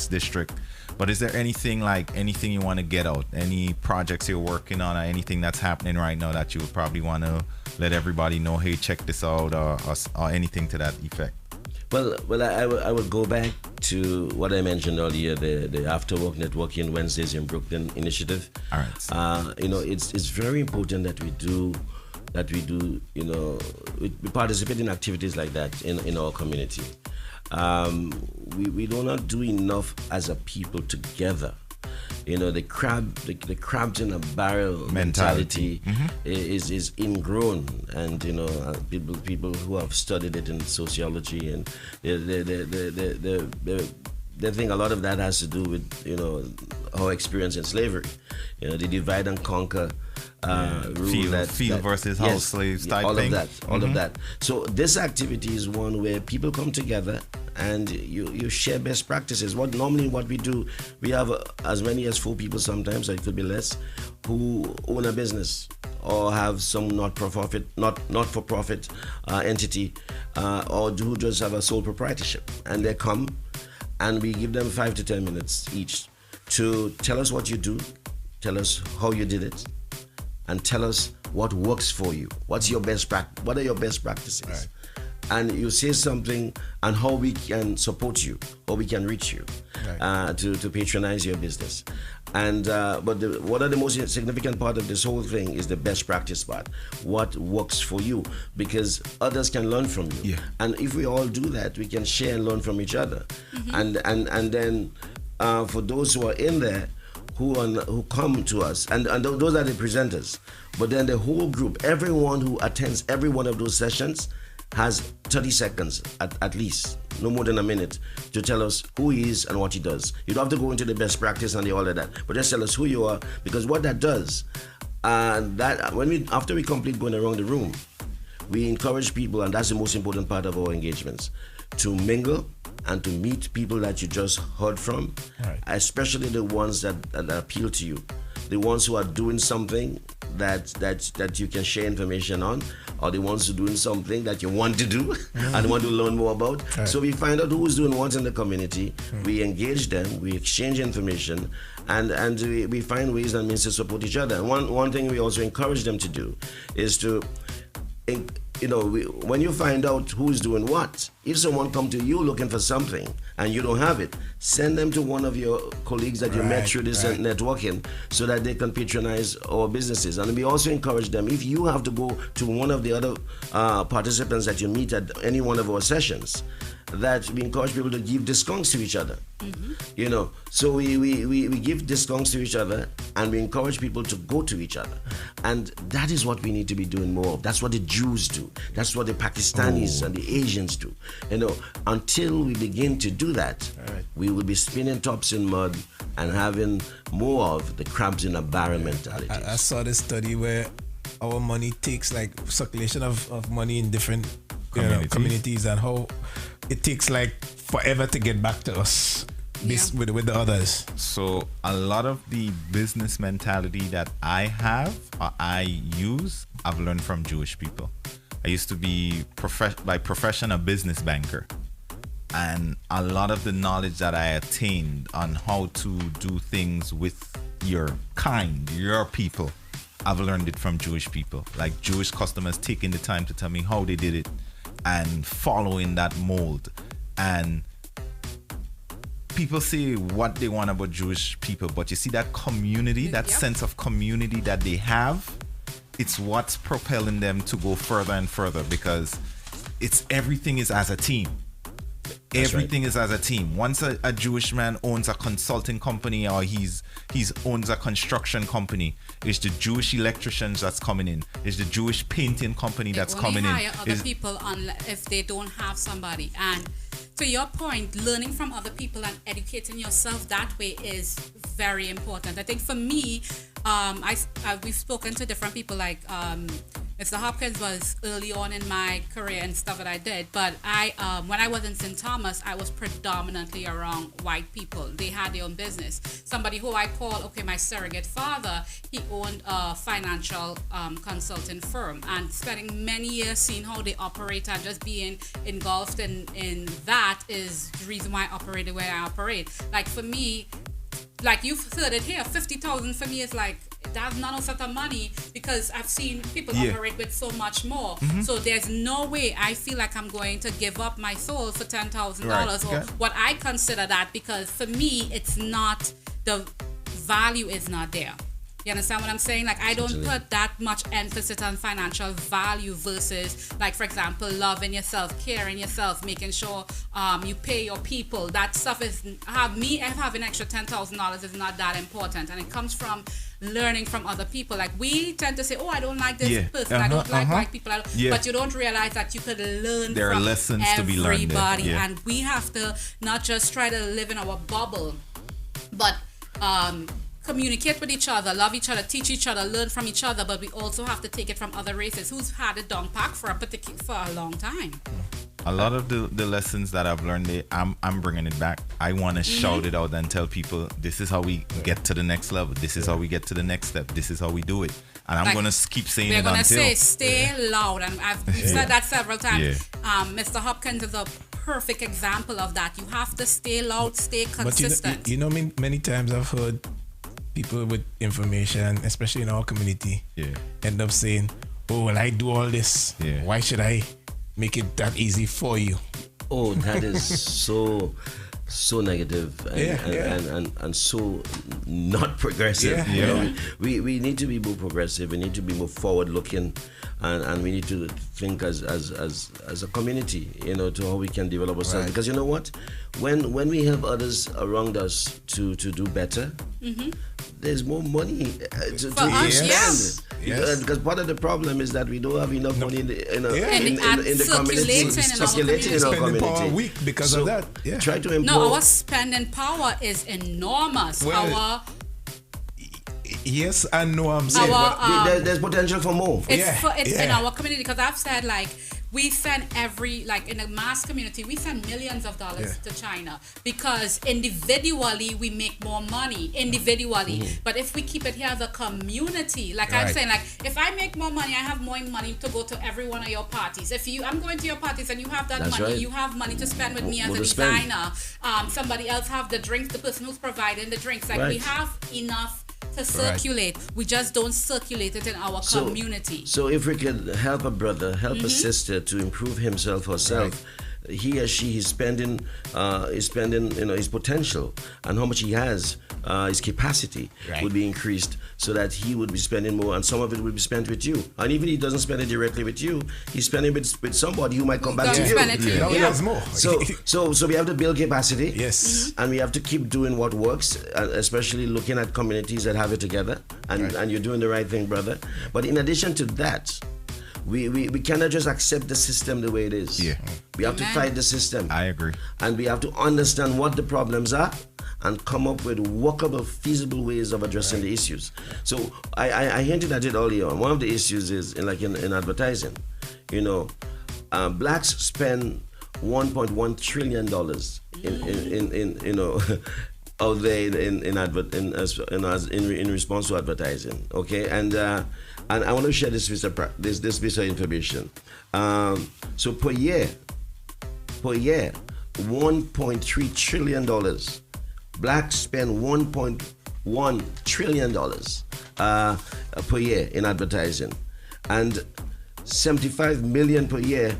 district. But is there anything you want to get out? Any projects you're working on, or anything that's happening right now that you would probably want to let everybody know? Hey, check this out, or anything to that effect. Well, I would go back to what I mentioned earlier, the After Work Networking Wednesdays in Brooklyn initiative. All right. It's very important that we do, we participate in activities like that in our community. We do not do enough as a people together. The crabs in a barrel mentality is ingrown, and people who have studied it in sociology, and they think a lot of that has to do with our experience in slavery. The divide and conquer rule, field versus house slaves type all thing. All of that. So this activity is one where people come together and you share best practices. What we do, we have as many as 4 people sometimes, or it could be less, who own a business or have some not-for-profit entity, or who just have a sole proprietorship, and they come and we give them 5 to 10 minutes each to tell us what you do, tell us how you did it, and tell us what works for you. What are your best practices? Right. And you say something and how we can support you, or we can reach you, right, to patronize your business. And but what are the most significant part of this whole thing is the best practice part. What works for you, because others can learn from you. Yeah. And if we all do that, we can share and learn from each other. And then for those who are in there, who come to us, and those are the presenters, but then the whole group, everyone who attends every one of those sessions has 30 seconds at least, no more than a minute, to tell us who he is and what he does. You don't have to go into the best practice and all of that, but just tell us who you are, because what that does, after we complete going around the room, we encourage people, and that's the most important part of our engagements, to mingle and to meet people that you just heard from, right, especially the ones that appeal to you, the ones who are doing something that you can share information on, or the ones who are doing something that you want to do and want to learn more about. Right. So we find out who's doing what in the community, we engage them, we exchange information, and we find ways and means to support each other. And one thing we also encourage them to do is to, when you find out who's doing what, if someone come to you looking for something and you don't have it, send them to one of your colleagues that you met through this networking, so that they can patronize our businesses. And we also encourage them, if you have to go to one of the other participants that you meet at any one of our sessions, that we encourage people to give discounts to each other. So we give discounts to each other, and we encourage people to go to each other. And that is what we need to be doing more of. That's what the Jews do. That's what the Pakistanis and the Asians do. Until we begin to do that, we will be spinning tops in mud and having more of the crabs in a barrel mentality. I saw this study where our money takes, like, circulation of money in different communities, and how it takes forever to get back to us with the others. So a lot of the business mentality that I have, or I use, I've learned from Jewish people. I used to be by profession a business banker, and a lot of the knowledge that I attained on how to do things with your people, I've learned it from Jewish people. Like Jewish customers taking the time to tell me how they did it and following that mold. And people say what they want about Jewish people, but you see that community, that sense of community that they have, it's what's propelling them to go further and further, because everything is as a team. Everything is as a team. Once a Jewish man owns a consulting company, or he's owns a construction company, it's the Jewish electricians that's coming in. It's the Jewish painting company that's coming in. They only hire other people if they don't have somebody. And to your point, learning from other people and educating yourself that way is very important. I think for me, we've spoken to different people, like Mr. Hopkins was early on in my career and stuff that I did, but when I was in St. Thomas, I was predominantly around white people. They had their own business. Somebody who I call, my surrogate father, he owned a financial consulting firm, and spending many years seeing how they operate and just being engulfed in that is the reason why I operate the way I operate. Like for me, like you've heard it here, 50,000 for me is like, that's not a sort of money, because I've seen people operate with so much more. So there's no way I feel like I'm going to give up my soul for $10,000 or what I consider that, because for me, it's not, the value is not there. You understand what I'm saying? Like, I don't put that much emphasis on financial value versus, like, for example, loving yourself, caring yourself, making sure you pay your people. That stuff is, having extra $10,000 is not that important. And it comes from learning from other people. Like, we tend to say, I don't like this person. I don't like white people. But you don't realize that you could learn there from are lessons to be learned there. Everybody. And we have to not just try to live in our bubble, but communicate with each other, love each other, teach each other, learn from each other, but we also have to take it from other races who's had it down pack for a long time. A lot of the lessons that I've learned there, I'm bringing it back. I want to shout it out and tell people, this is how we get to the next level. This is how we get to the next step. This is how we do it. And I'm going to keep saying it until. We're going to say, stay loud. And we've said that several times. Mr. Hopkins is a perfect example of that. You have to stay loud, stay consistent. But many times I've heard people with information, especially in our community, end up saying, well, I do all this. Why should I make it that easy for you? Oh, that is so negative and so not progressive. You know, we need to be more progressive. We need to be more forward looking, and we need to think as a community, to how we can develop ourselves. Because you know what, when we help others around us to do better, there's more money to spend. Because part of the problem is that we don't have enough money in the community. Circulating in our community. Power weak because of that. Try to improve. No, our spending power is enormous. Yes and no, I'm saying. There's potential for more. It's in our community, because I've said, like, we send in the mass community, we send millions of dollars to China, because individually we make more money individually. But if we keep it here as a community, like I'm saying, like, if I make more money, I have more money to go to every one of your parties. If I'm going to your parties and you have that money, you have money to spend with me as a designer. Somebody else have the drinks, the person who's providing the drinks. Like, we have enough to circulate. We just don't circulate it in our community. So if we could help a brother, help a sister to improve himself or herself, he or she is spending his potential, and how much he has, his capacity would be increased, so that he would be spending more, and some of it will be spent with you. And even if he doesn't spend it directly with you, he's spending it with somebody who might come back to you. More. So we have to build capacity. Yes. And we have to keep doing what works, especially looking at communities that have it together. And you're doing the right thing, brother. But in addition to that, we cannot just accept the system the way it is. We have to fight the system. I agree. And we have to understand what the problems are and come up with workable, feasible ways of addressing the issues. So I hinted at it earlier on. One of the issues is in advertising. Blacks spend $1.1 trillion out there in response to advertising. Okay, and I want to share this piece of information. So per year, $1.3 trillion. Blacks spend $1.1 trillion per year in advertising, and 75 million per year,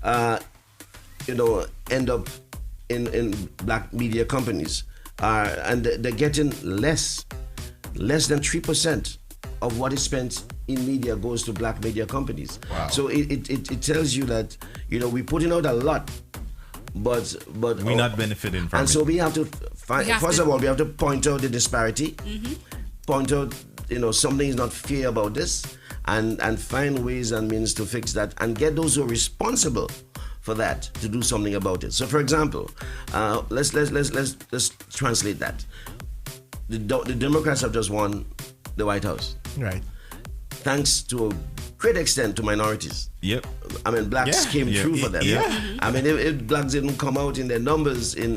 end up in black media companies, and they're getting less than 3% of what is spent in media goes to black media companies. Wow. So it tells you that we're putting out a lot, but we're not benefiting from it. And so we have to first of all, we have to point out the disparity, point out something is not fair about this, and find ways and means to fix that, and get those who are responsible for that to do something about it. So, for example, let's translate that. The Democrats have just won the White House. Right. Thanks to great extent to minorities. Yep. I mean, blacks Yeah. came through for them. Yeah. I mean, if blacks didn't come out in their numbers, it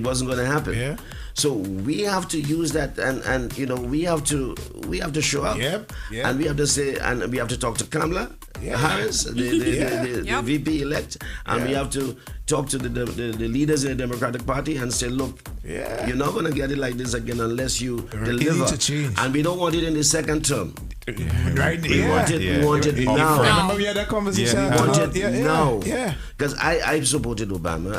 wasn't going to happen. Yeah. So we have to use that, and you know, we have to show up. Yep. And we have to say, and we have to talk to Kamala Harris, the VP elect, and we have to talk to the leaders in the Democratic Party and say, look, you're not going to get it like this again unless you deliver. To change. And we don't want it in the second term. Right. We want it now. Remember we had that conversation. We want it now. Yeah. Because I supported Obama.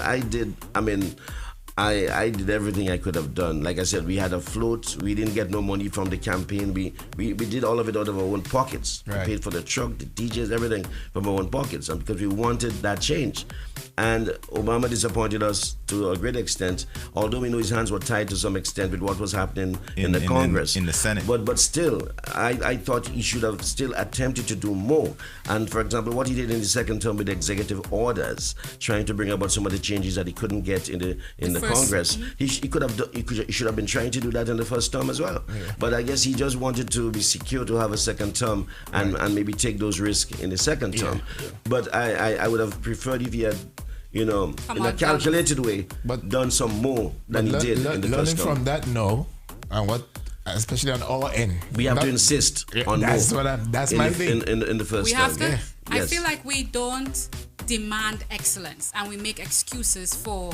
I did everything I could have done. Like I said, we had a float. We didn't get no money from the campaign. We did all of it out of our own pockets. Right. We paid for the truck, the DJs, everything from our own pockets, and because we wanted that change. And Obama disappointed us to a great extent, although we know his hands were tied to some extent with what was happening in the Congress. In the Senate. But still, I thought he should have still attempted to do more. And for example, what he did in the second term with the executive orders, trying to bring about some of the changes that he couldn't get in the Congress, he should have been trying to do that in the first term as well. Yeah. But I guess he just wanted to be secure to have a second term and maybe take those risks in the second term. Yeah. But I would have preferred if he had, you know, in a calculated way, but done some more than he did in the first term. Learning from that now, and what, especially on our end, we have to insist on that's more. That's my thing. In the first we term. have to. Yeah. I Yes. feel like we don't demand excellence, and we make excuses for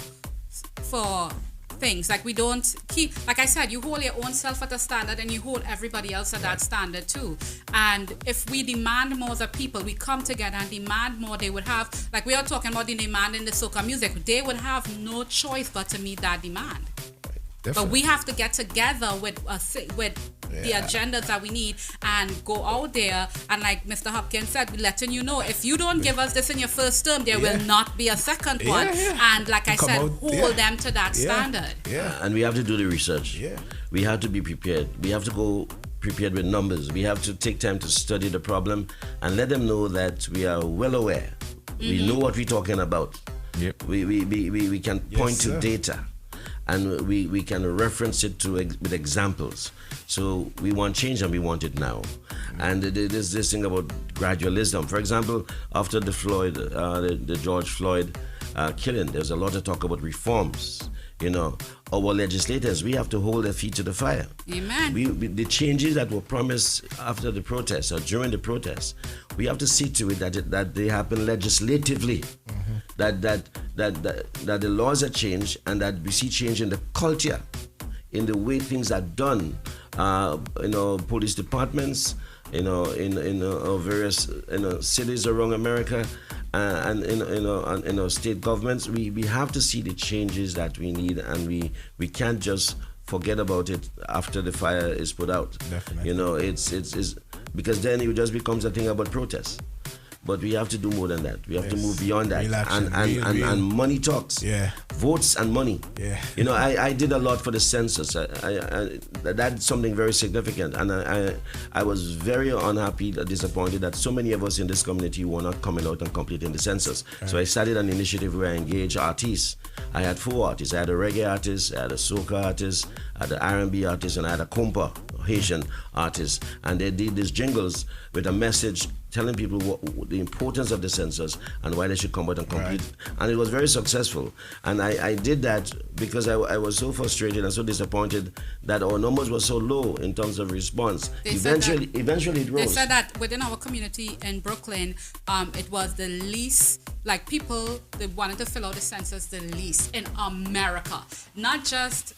things. Like we don't keep, like I said, you hold your own self at a standard and you hold everybody else at that standard too. And if we demand more of the people, we come together and demand more, they would have, like we are talking about the demand in the soca music, they would have no choice but to meet that demand. Definitely. But we have to get together with the agendas that we need and go out there, and like Mr. Hopkin said, we're letting you know, if you don't give us this in your first term, there will not be a second one. And like I said, hold them to that standard. And we have to do the research. We have to be prepared. We have to go prepared with numbers. We have to take time to study the problem and let them know that we are well aware. We know what we're talking about. Yep. We can point to data, and we can reference it with examples. So we want change, and we want it now. And there's this thing about gradualism. For example, after the George Floyd killing, there's a lot of talk about reforms. You know, our legislators, we have to hold their feet to the fire. Amen. The changes that were promised after the protests or during the protests, we have to see to it that they happen legislatively. That the laws are changed, and that we see change in the culture, in the way things are done. Police departments, in various cities around America, and in our state governments, we have to see the changes that we need, and we can't just forget about it after the fire is put out. Definitely. It's because then it just becomes a thing about protest. But we have to do more than that. We have to move beyond that. And money talks. Votes and money. I did a lot for the census. That's something very significant. And I was very unhappy, disappointed that so many of us in this community were not coming out and completing the census. So I started an initiative where I engaged artists. I had 4 artists. I had a reggae artist, I had a soca artist, I had an R&B artist, and I had a compa, Haitian artist. And they did these jingles with a message telling people the importance of the census and why they should come out and complete. And it was very successful. And I did that because I was so frustrated and so disappointed that our numbers were so low in terms of response. Eventually it rose. They said that within our community in Brooklyn, it was the least, like people, they wanted to fill out the census the least in America. Not just,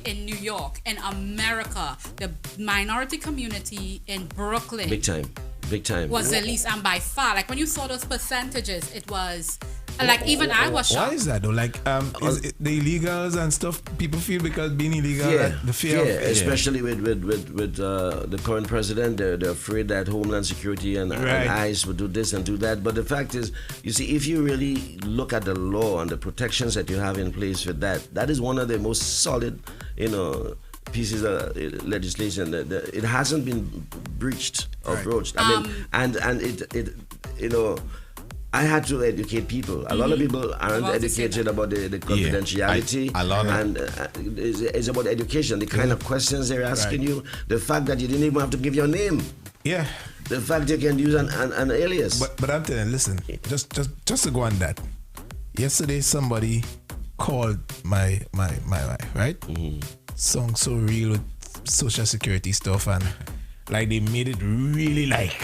in New York, in America, the minority community in Brooklyn. Big time. Was the least, and by far, like when you saw those percentages, it was like even I was shocked. Why is that though? Like is it the illegals and stuff people feel because being illegal, the fear of especially with the current president, they're afraid that Homeland Security and ICE would do this and do that. But the fact is, you see, if you really look at the law and the protections that you have in place with that is one of the most solid, pieces of legislation. It hasn't been breached or broached. I mean, and it I had to educate people. A lot of people aren't educated about the confidentiality. And it's about education, the kind of questions they're asking you, the fact that you didn't even have to give your name. The fact you can use an alias. But I'm telling you, listen, just to go on that. Yesterday somebody called my wife, right? Song so real with social security stuff, and like they made it really like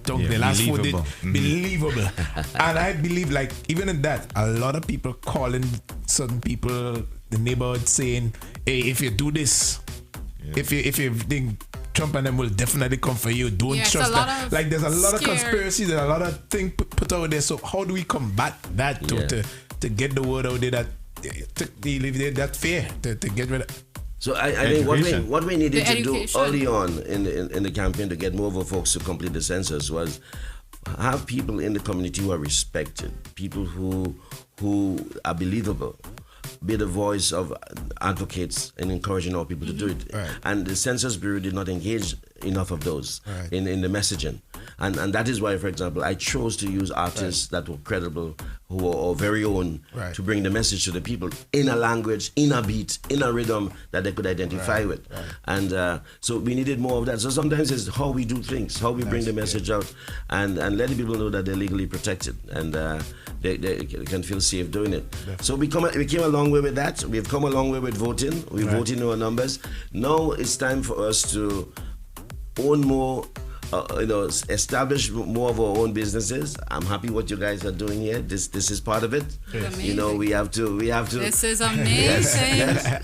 the last 4 days believable. And I believe like even in that, a lot of people calling certain people the neighborhood saying, hey, if you do this, if you think Trump and them will definitely come for you, don't trust that. Like there's a lot of conspiracies, there's a lot of things put out there. So how do we combat that to get the word out there that to alleviate that fear to get rid of? So I think what we needed to do early on in the campaign to get more of our folks to complete the census was have people in the community who are respected, people who are believable, be the voice of advocates and encouraging our people to do it. Right. And the Census Bureau did not engage enough of those in the messaging. And that is why, for example, I chose to use artists that were credible, who are our very own, to bring the message to the people in a language, in a beat, in a rhythm that they could identify with. And so we needed more of that. So sometimes it's how we do things, how we bring the message out and letting people know that they're legally protected and they can feel safe doing it. So we came a long way with that. We've come a long way with voting. We're voting our numbers. Now it's time for us to own more, establish more of our own businesses. I'm happy what you guys are doing here. This is part of it. Amazing. We have to. This is amazing.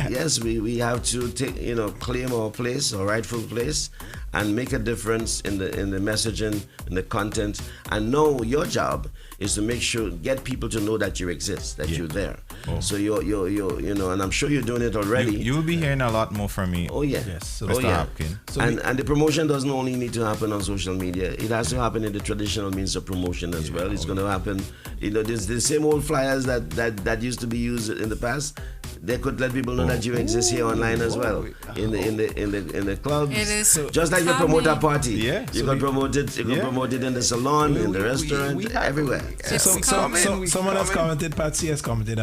Yes, we have to take, claim our place, our rightful place, and make a difference in the messaging, in the content. And know your job is to make sure, get people to know that you exist, that you're there. So you're and I'm sure you're doing it already. You will be hearing a lot more from me. Oh yeah. Yes. Mr. Hopkin. So and the promotion doesn't only need to happen on social media. It has to happen in the traditional means of promotion as well. It's going to happen. There's the same old flyers that used to be used in the past. They could let people know that you exist here online as well in the clubs. It is just like you promote a party. Yeah. You can promote it. You can promote it in the salon, in the restaurant, everywhere. Someone has commented. Patsy has commented.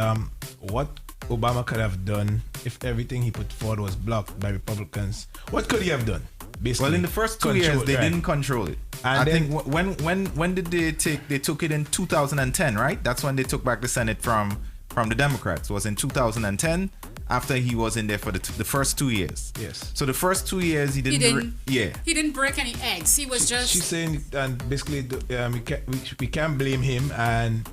What Obama could have done if everything he put forward was blocked by Republicans? What could he have done? Basically, Well, in the first 2 years, they didn't control it. And I then- think when did they take? They took it in 2010, right? That's when they took back the Senate from the Democrats. It was in 2010 after he was in there for the first 2 years. Yes. So the first 2 years he didn't. He didn't break any eggs. He was just. She's saying, and basically, we can't blame him, and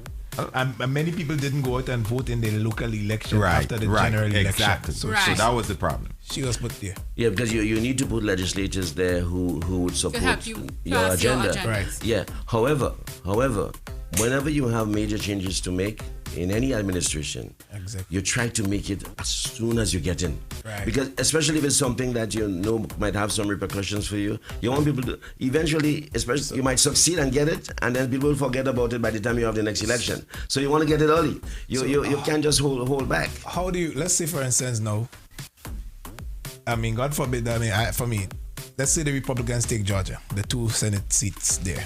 many people didn't go out and vote in the local election after the general election. Exactly. So that was the problem. She was put there. Yeah, because you need to put legislators there who would support help you your pass your agenda. agendas. Right. Yeah. However, whenever you have major changes to make in any administration, Exactly. you try to make it as soon as you get in. Right. Because especially if it's something that you know might have some repercussions for you, you want people to eventually, especially you might succeed and get it, and then people will forget about it by the time you have the next election. So you want to get it early. You can't just hold back. How do you? Let's say, for instance, now. I mean, God forbid. I mean, for me, let's say the Republicans take Georgia, the 2 Senate seats there,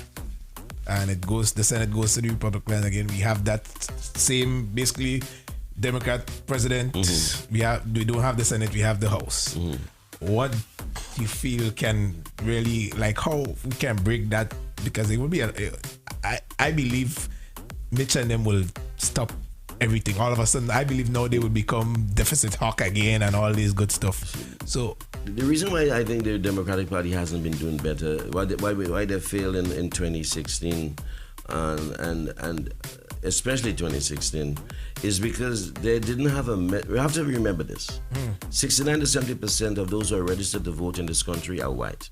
and the Senate goes to the Republicans again. We have that same basically Democrat president. We don't have the Senate. We have the House. What do you feel can really how we can break that? Because it will be. I believe Mitch and them will stop everything. All of a sudden, I believe now they will become deficit hawk again and all this good stuff. So the reason why I think the Democratic Party hasn't been doing better, why they failed in 2016 and especially 2016, is because they didn't have we have to remember this. 69 to 70% of those who are registered to vote in this country are white.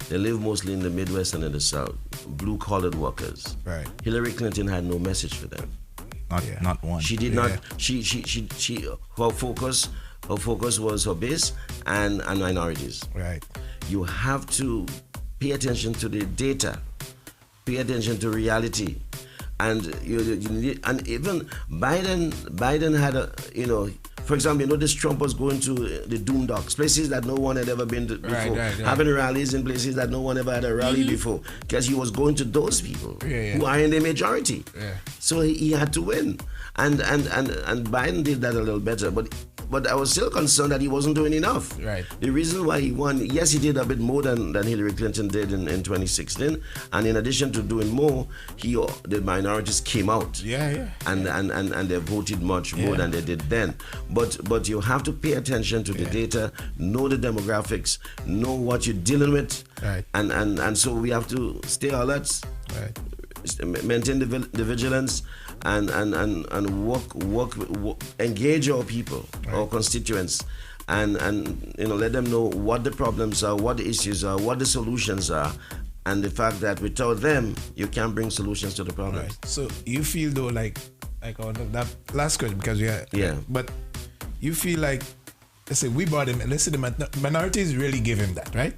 They live mostly in the Midwest and in the South, blue-collared workers. Right. Hillary Clinton had no message for them. Not one. She did not. Her focus was her base and minorities. right. You have to pay attention to the data, pay attention to reality, and you need, and even Biden had for example, this Trump was going to the Doomdocs, places that no one had ever been to before, having rallies in places that no one ever had a rally before, because he was going to those people who are in the majority. So he had to win, and Biden did that a little better. But but I was still concerned that he wasn't doing enough. Right. The reason why he won, yes, he did a bit more than Hillary Clinton did in 2016, and in addition to doing more, the minorities came out. Yeah. And they voted much more than they did then. But you have to pay attention to the data, know the demographics, know what you're dealing with, right. and so we have to stay alert, Right. maintain the vigilance, and work, engage our people, our constituents, and let them know what the problems are, what the issues are, what the solutions are, and the fact that without them you can't bring solutions to the problem. Right. So you feel though like on that last question, because but you feel like, let's say we brought him, let's say the minorities really give him that, right?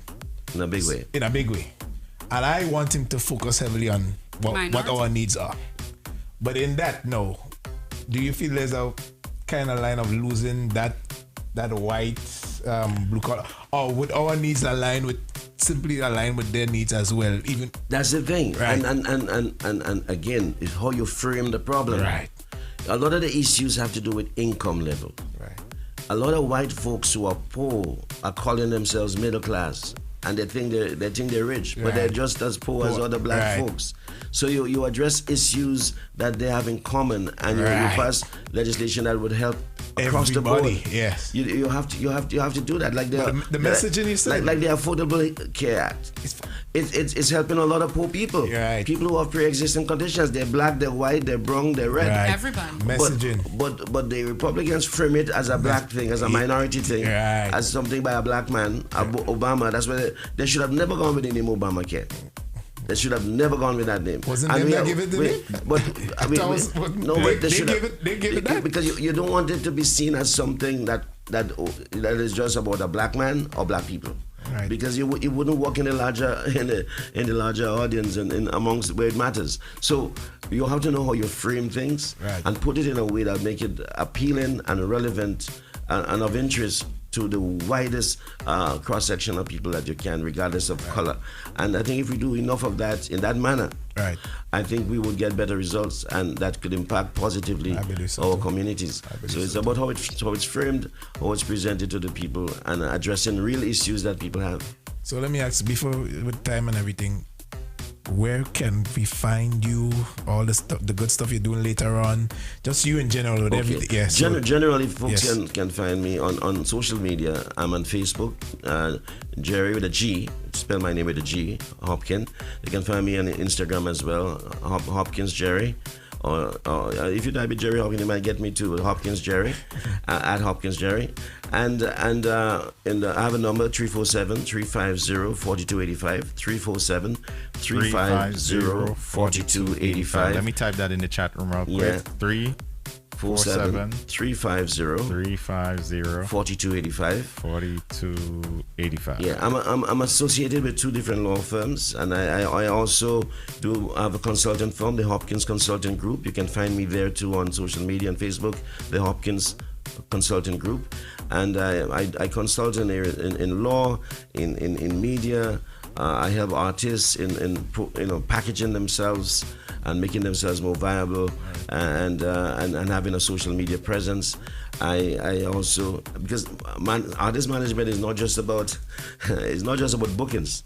In a big way. In a big way. And I want him to focus heavily on what our needs are. But in that, no. Do you feel there's a kind of line of losing that white blue collar, or would our needs simply align with their needs as well? Even that's the thing, right. and again, it's how you frame the problem. Right. A lot of the issues have to do with income level. Right. A lot of white folks who are poor are calling themselves middle class, and they think they're rich, but they're just as poor as other black folks. So you address issues that they have in common, and you pass legislation that would help across everybody, the board. Yes. You have to do that. Like the messaging you said, like the Affordable Care Act. It's helping a lot of poor people. Right. People who have pre-existing conditions. They're black, they're white, they're brown, they're red. Right. Everybody. Messaging. But the Republicans frame it as a black thing, as a minority thing, as something by a black man. Obama. That's why they should have never gone with the name Obamacare. They should have never gone with that name. Wasn't them that give it the name? But they should have. They gave it that because you don't want it to be seen as something that is just about a black man or black people. Right. Because it wouldn't work in the larger audience and amongst where it matters. So you have to know how you frame things and put it in a way that make it appealing and relevant and of interest to the widest cross-section of people that you can, regardless of color. And I think if we do enough of that in that manner, I think we would get better results, and that could impact positively our communities. So it's about how it's framed, how it's presented to the people, and addressing real issues that people have. So let me ask, before, with time and everything, where can we find you? All the good stuff you're doing later on, just you in general with everything. Yes. Generally, folks can find me on social media. I'm on Facebook, Gerry with a G. Spell my name with a G, Hopkin. You can find me on Instagram as well, Hopkins Gerry. Or if you type it Gerry Hopkins, you might get me to Hopkins Gerry, at Hopkins Gerry. And I have a number, 347-350-4285, 347-350-4285. Let me type that in the chat room real quick. 347-350-4285. Yeah, I'm associated with two different law firms, and I also do have a consultant firm, the Hopkins Consulting Group. You can find me there too on social media and Facebook, the Hopkins Consulting Group. And I consult in law, in media. I help artists in packaging themselves and making themselves more viable, and having a social media presence. I also, because artist management is not just about bookings.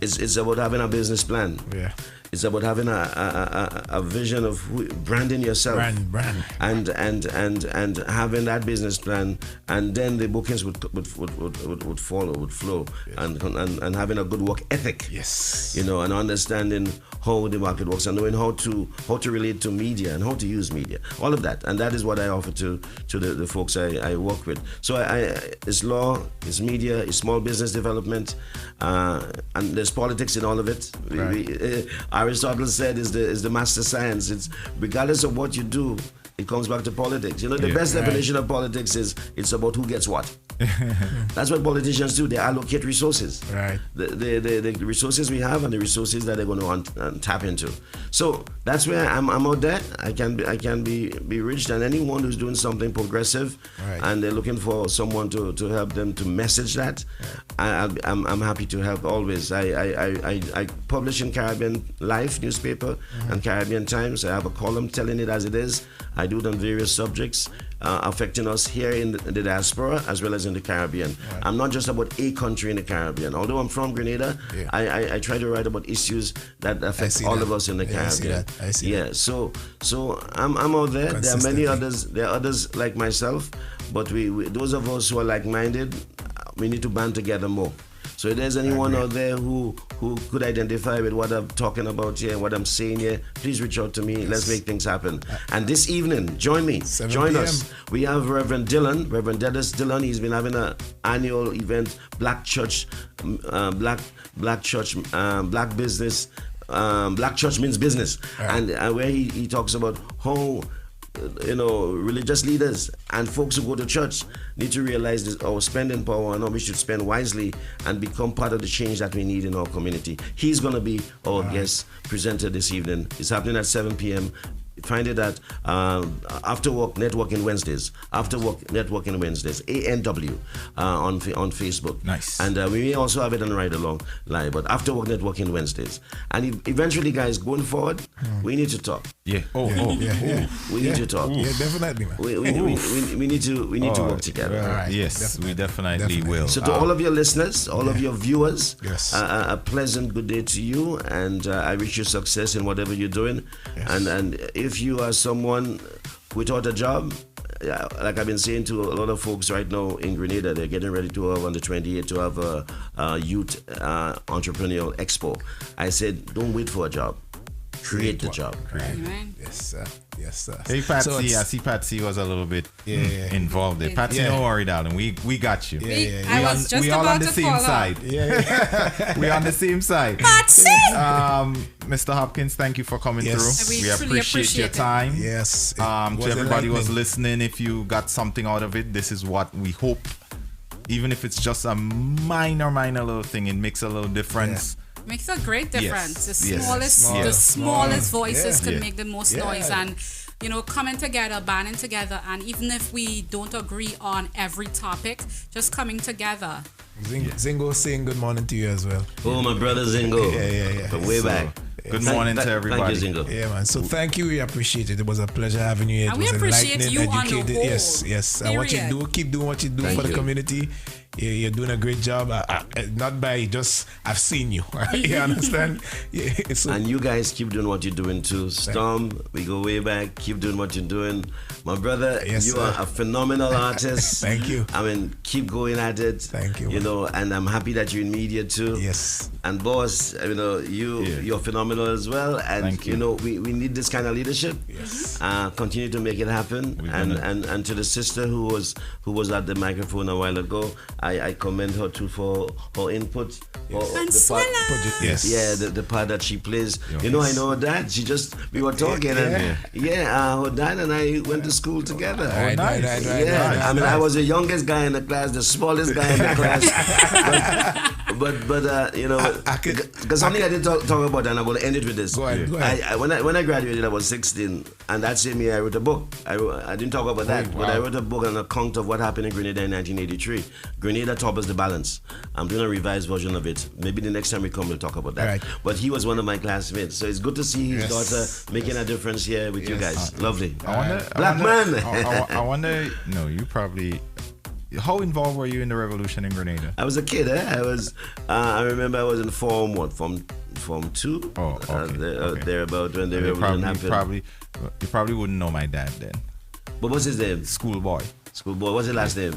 It's about having a business plan. It's about having a vision of branding yourself, brand, and having that business plan, and then the bookings would flow, and having a good work ethic. Yes, and understanding how the market works, and knowing how to relate to media and how to use media, all of that, and that is what I offer to the folks I work with. So it's law, it's media, it's small business development, and there's politics in all of it. Aristotle said is the master science. It's regardless of what you do, it comes back to politics. The best definition of politics is it's about who gets what. That's what politicians do. They allocate resources. The resources we have and the resources that they're going to tap into. So that's where I'm out there. I can be reached, and anyone who's doing something progressive and they're looking for someone to help them to message that, I'm happy to help always. I publish in Caribbean Life newspaper and Caribbean Times. I have a column telling it as it is. I do it on various subjects affecting us here in the diaspora as well as in the Caribbean. Right. I'm not just about a country in the Caribbean. Although I'm from Grenada, I try to write about issues that affect all of us in the Caribbean. I see that. So I'm out there. There are many others. There are others like myself, but we those of us who are like-minded, we need to band together more. So if there's anyone out there who could identify with what I'm talking about here, what I'm saying here, please reach out to me. Let's make things happen. And this evening, join me. 7 Join p.m. us. We have Reverend Dennis Dillon. He's been having an annual event, Black Church, Black Business. Black Church means business. And where he talks about how religious leaders and folks who go to church need to realize this, our spending power and how we should spend wisely and become part of the change that we need in our community. He's going to be our guest presenter this evening. It's happening at 7 p.m. Find it at After Work Networking Wednesdays. After Work Networking Wednesdays, ANW on Facebook. Nice. And we may also have it on Ride Along Live, but After Work Networking Wednesdays. And eventually, guys, going forward, we need to talk. Yeah. We need to talk. Yeah, definitely, man. We need to work together. Right. Yes, we definitely will. So to all of your listeners, all of your viewers, Yes. a pleasant good day to you, and I wish you success in whatever you're doing. Yes. And if you are someone without a job, like I've been saying to a lot of folks right now in Grenada, they're getting ready to have on the 28th to have a youth entrepreneurial expo. I said, don't wait for a job. Create the job. Amen. Yes, sir. Yes, sir. Hey, Patsy, So I it's- see Patsy was a little bit Yeah. involved there. Patsy, Yeah. don't worry, darling. We got you. I was just we all on about the to same call her. side. We on the same side. Patsy! Mr. Hopkins, thank you for coming Yes. through. We We truly appreciate your appreciate it. time. Yes. To everybody who was listening, if you got something out of it, this is what we hope. Even if it's just a minor little thing, it makes a little difference. Makes a great difference. Yes. The Yes. smallest voices can Yeah. make the most noise, and coming together, banding together, and even if we don't agree on every topic, just coming together. Zingo saying good morning to you as well. Oh, my brother Zingo. Yeah. From way back. Good morning to everybody. Thank you, Zingo. Yeah, man. So thank you. We appreciate it. It was a pleasure having you here. And It we was appreciate enlightening, you on the educated. whole. Yes. And what you Period. do, keep doing what you do Thank for the you. community. You're doing a great job. Not by just I've seen you. You understand? Yeah. So, And you guys keep doing what you're doing too. Storm, we go way back. Keep doing what you're doing. My brother, Yes, you sir. are a phenomenal artist. Thank you. I mean, keep going at it. Thank you, You man. know, and I'm happy that you're in media too. Yes. And boss, you're phenomenal as well. And Thank you. We need this kind of leadership. Yes. Continue to make it happen. And to the sister who was at the microphone a while ago, I commend her too for her input. Consuela. Yes. Yeah, the part that she plays. Yes. You know, I know her dad. We were talking, and her dad and I went to school together. Right. I mean, I was the youngest guy in the class, the smallest guy in the class. But because something I didn't talk about, and I'm going to end it with this. Go ahead. When I graduated, I was 16, and that same year I wrote a book. I didn't talk about that, but I wrote a book on account of what happened in Grenada in 1983. Grenada toppers the balance. I'm doing a revised version of it. Maybe the next time we come, we'll talk about that. Right. But he was one of my classmates, so it's good to see his daughter making a difference here with you guys. Lovely. I wonder. No, you probably. How involved were you in the revolution in Grenada? I was a kid. I remember I was in Form 2. Oh, okay. Thereabout when the You revolution happened. probably wouldn't know my dad then. But what's his name? Schoolboy. Schoolboy. What's his last name?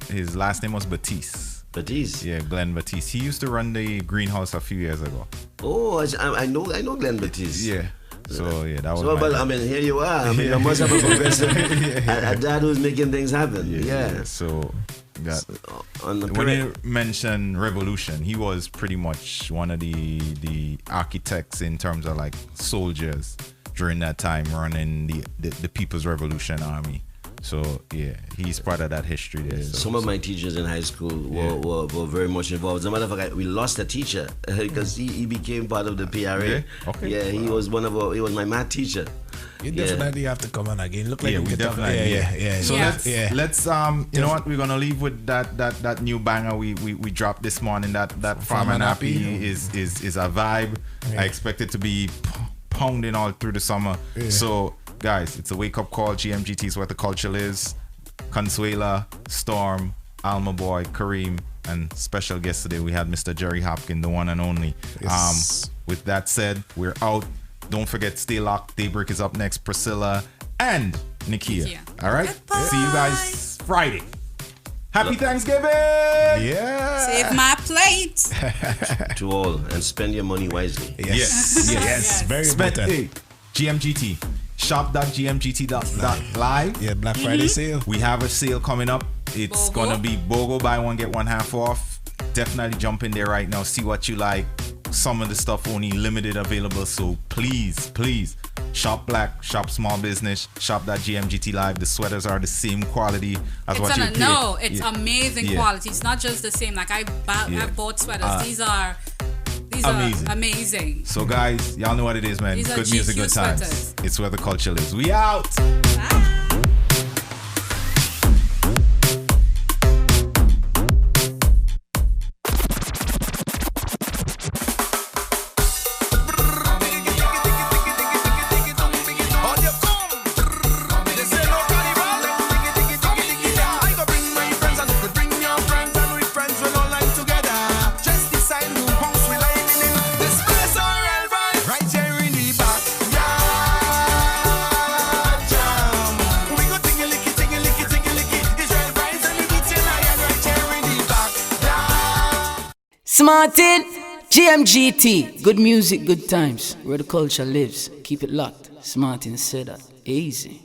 His last name was Batiste. Batiste. Yeah, Glenn Batiste. He used to run the greenhouse a few years ago. Oh, I know Glenn Batiste. Yeah. So yeah, that was. So, my but dad. I mean, here you are. I mean, you must have a progressive, a dad who's making things happen. Yeah. So that On the when you mention revolution, he was pretty much one of the architects in terms of like soldiers during that time running the People's Revolution Army. So yeah, he's part of that history there. So, Some of my teachers in high school were very much involved. As a matter of fact, we lost a teacher because he became part of the PRA. Yeah? Okay. Yeah, he was he was my math teacher. You definitely have to come on again. Look like yeah, you we get up. definitely. Yeah. So Yeah. let's you know what, we're gonna leave with that new banger we dropped this morning. That Farm and Happy is a vibe. Yeah. I expect it to be pounding all through the summer. Yeah. So guys, it's a wake-up call. GMGT is where the culture lives. Consuela, Storm, Alma Boy, Kareem, and special guest today, we had Mr. Gerry Hopkin, the one and only. Yes. With that said, we're out. Don't forget, stay locked. Daybreak is up next. Priscilla and Nikia. All right? Goodbye. See you guys Friday. Happy Thanksgiving! Yeah. Save my plate. To all, and spend your money wisely. Yes. Yes. Very Spend important. GMGT. Shop.gmgt.live. Yeah, Black Friday sale. We have a sale coming up. It's BOGO. gonna be BOGO, buy one get one half off. Definitely jump in there right now. See what you like. Some of the stuff only limited available. So please, shop black, shop small business, shop.gmgt.live. The sweaters are the same quality as what you pay. No, it's amazing Yeah. quality. It's not just the same. Like I bought sweaters. These are amazing. So guys, y'all know what it is, man. These are Good music, GQ good times. sweaters. It's where the culture lives. We out. Bye. Smartin, GMGT, good music, good times, where the culture lives. Keep it locked. Smartin said that. Easy.